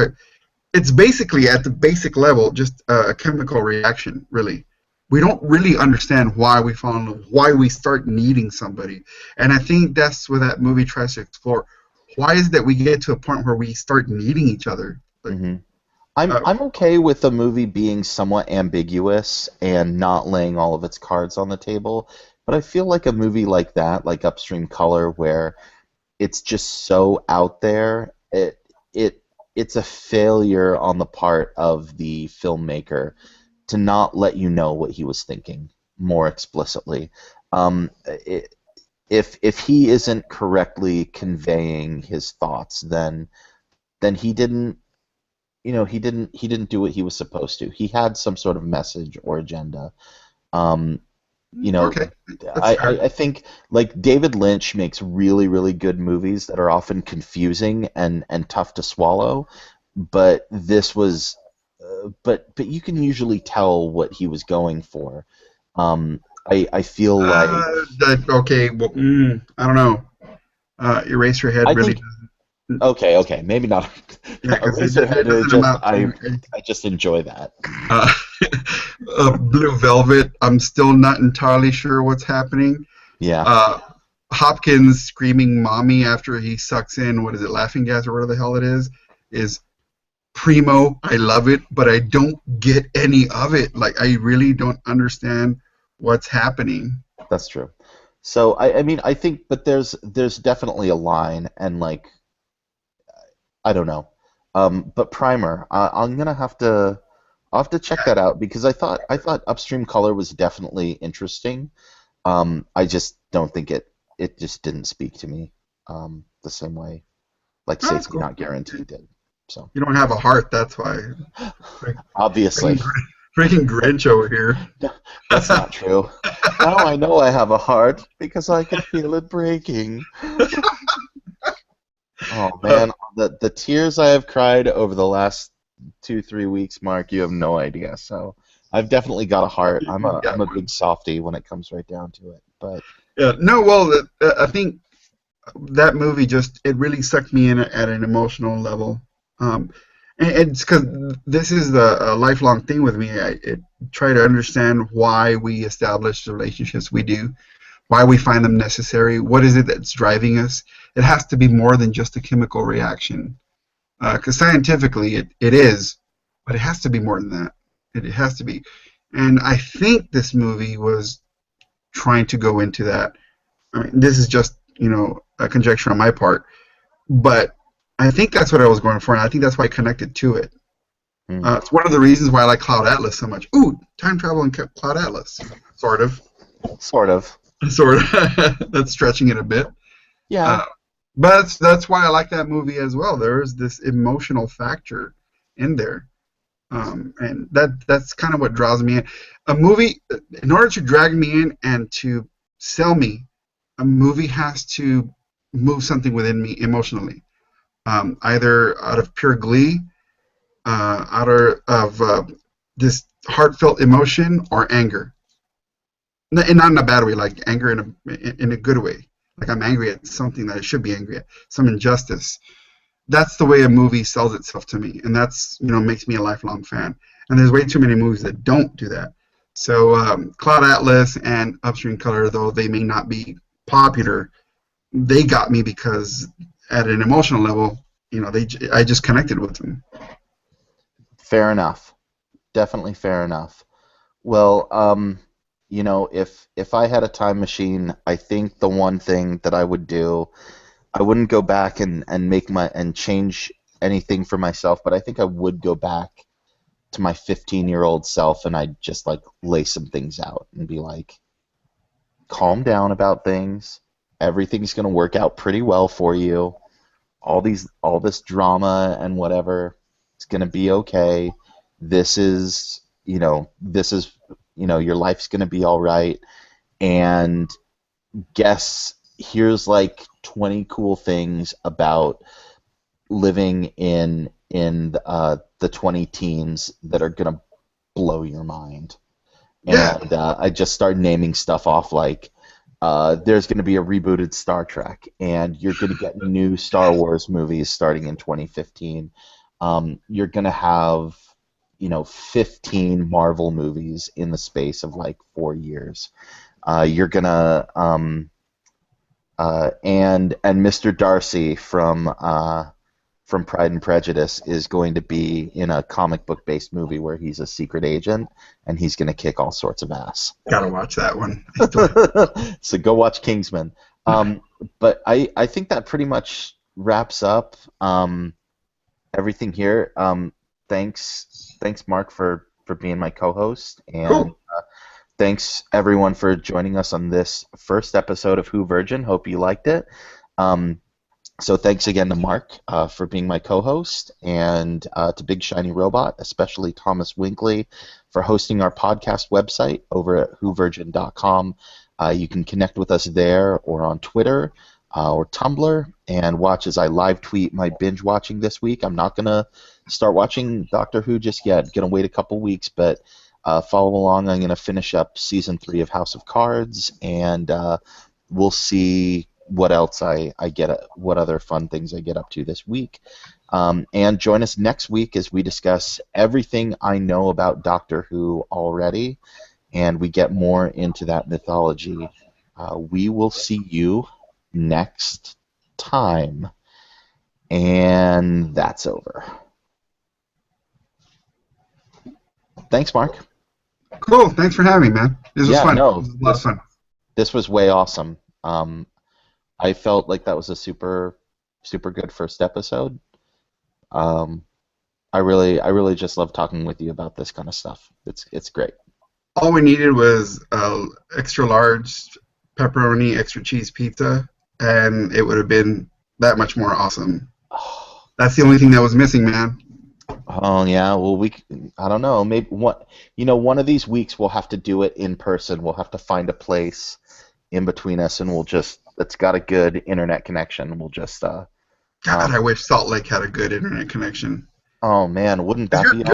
It's basically at the basic level just a chemical reaction, really. We don't really understand why we fall in love, why we start needing somebody. And I think that's what that movie tries to explore. Why is it that we get to a point where we start needing each other? Like, hmm I'm uh, I'm okay with the movie being somewhat ambiguous and not laying all of its cards on the table. But I feel like a movie like that, like Upstream Color, where it's just so out there. It it's a failure on the part of the filmmaker to not let you know what he was thinking more explicitly. It, if he isn't correctly conveying his thoughts, then he didn't he didn't do what he was supposed to. He had some sort of message or agenda. Um, you know, okay, that's fair. I think like David Lynch makes really, really good movies that are often confusing and tough to swallow, but this was, but you can usually tell what he was going for. I feel like Okay, well, I don't know. Eraserhead I really think doesn't. okay, maybe not Yeah, because it Eraserhead. It doesn't just amount to anything. I just enjoy that. Uh, Blue Velvet, I'm still not entirely sure what's happening. Yeah, Uh, Hopkins screaming "mommy" after he sucks in what is it, laughing gas or whatever the hell it is primo. I love it, but I don't get any of it. Like I really don't understand what's happening. that's true. So I mean I think, but there's definitely a line, and like I don't know. But Primer, I'm gonna I'll have to check that out because I thought Upstream Color was definitely interesting. I just don't think it just didn't speak to me the same way like Oh, that's Safety cool. Not Guaranteed did. So You don't have a heart, that's why. obviously, Freaking, freaking Grinch over here. that's not true. Now I know I have a heart because I can feel it breaking. Oh Uh, man, the tears I have cried over the last 2, 3 weeks, Mark, you have no idea. So I've definitely got a heart. you I'm got a one. big softie when it comes right down to it. But Yeah, no, well, I think that movie just it really sucked me in at an emotional level. Um, And it's because this is the a lifelong thing with me. Try to understand why we establish the relationships we do, why we find them necessary. What is it that's driving us? It has to be more than just a chemical reaction. Because scientifically it is, but it has to be more than that. It has to be. And I think this movie was trying to go into that. I mean, this is just, a conjecture on my part, but I think that's what I was going for, and I think that's why I connected to it. Mm. It's one of the reasons why I like Cloud Atlas so much. Ooh, time travel in Cloud Atlas. Sort of. Sort of. Sort of. That's stretching it a bit. Yeah. Uh, but that's why I like that movie as well. There is this emotional factor in there. And that's kind of what draws me in. A movie, in order to drag me in and to sell me, a movie has to move something within me emotionally, either out of pure glee, out of this heartfelt emotion, or anger. And not in a bad way, like anger in a good way. Like I'm angry at something that I should be angry at, some injustice. That's the way a movie sells itself to me, and that's makes me a lifelong fan. And there's way too many movies that don't do that. So Cloud Atlas and Upstream Color, though they may not be popular, they got me because at an emotional level, I just connected with them. Fair enough. Definitely fair enough. Well, if I had a time machine, I think the one thing that I would do, I wouldn't go back and change anything for myself, but I think I would go back to my 15-year-old self and I'd just like lay some things out and be like, calm down about things. Everything's gonna work out pretty well for you. All this drama and whatever, it's gonna be okay. This is your life's gonna be all right. And guess here's like 20 cool things about living in the 20 teens that are gonna blow your mind. Yeah, And I just started naming stuff off like there's going to be a rebooted Star Trek, and you're going to get new Star Wars movies starting in 2015. You're going to have 15 Marvel movies in the space of like 4 years. You're gonna and Mr. Darcy from Pride and Prejudice is going to be in a comic book based movie where he's a secret agent and he's going to kick all sorts of ass. gotta watch that one. So go watch Kingsman. But I think that pretty much wraps up everything here. Thanks Mark for being my co-host, and Cool. thanks everyone for joining us on this first episode of Who Virgin. Hope you liked it. So thanks again to Mark for being my co-host, and to Big Shiny Robot, especially Thomas Winkley, for hosting our podcast website over at whovirgin.com. You can connect with us there or on Twitter or Tumblr and watch as I live tweet my binge watching this week. I'm not going to start watching Doctor Who just yet. Going to wait a couple weeks, but follow along. I'm going to finish up Season 3 of House of Cards, and we'll see what else I get, what other fun things I get up to this week. And join us next week as we discuss everything I know about Doctor Who already, and we get more into that mythology. We will see you next time. And that's over. Thanks, Mark. Cool. Thanks for having me, man. This was Yeah, fun. no, This was a lot of fun. this was way awesome. I felt like that was a super, super good first episode. Um, I really just love talking with you about this kind of stuff. It's great. All we needed was extra large pepperoni, extra cheese pizza, and it would have been that much more awesome. That's the only thing that was missing, man. Oh yeah, well I don't know, maybe one of these weeks we'll have to do it in person. We'll have to find a place in between us, and that's got a good internet connection. We'll just God, I wish Salt Lake had a good internet connection. oh man, wouldn't 'Cause that be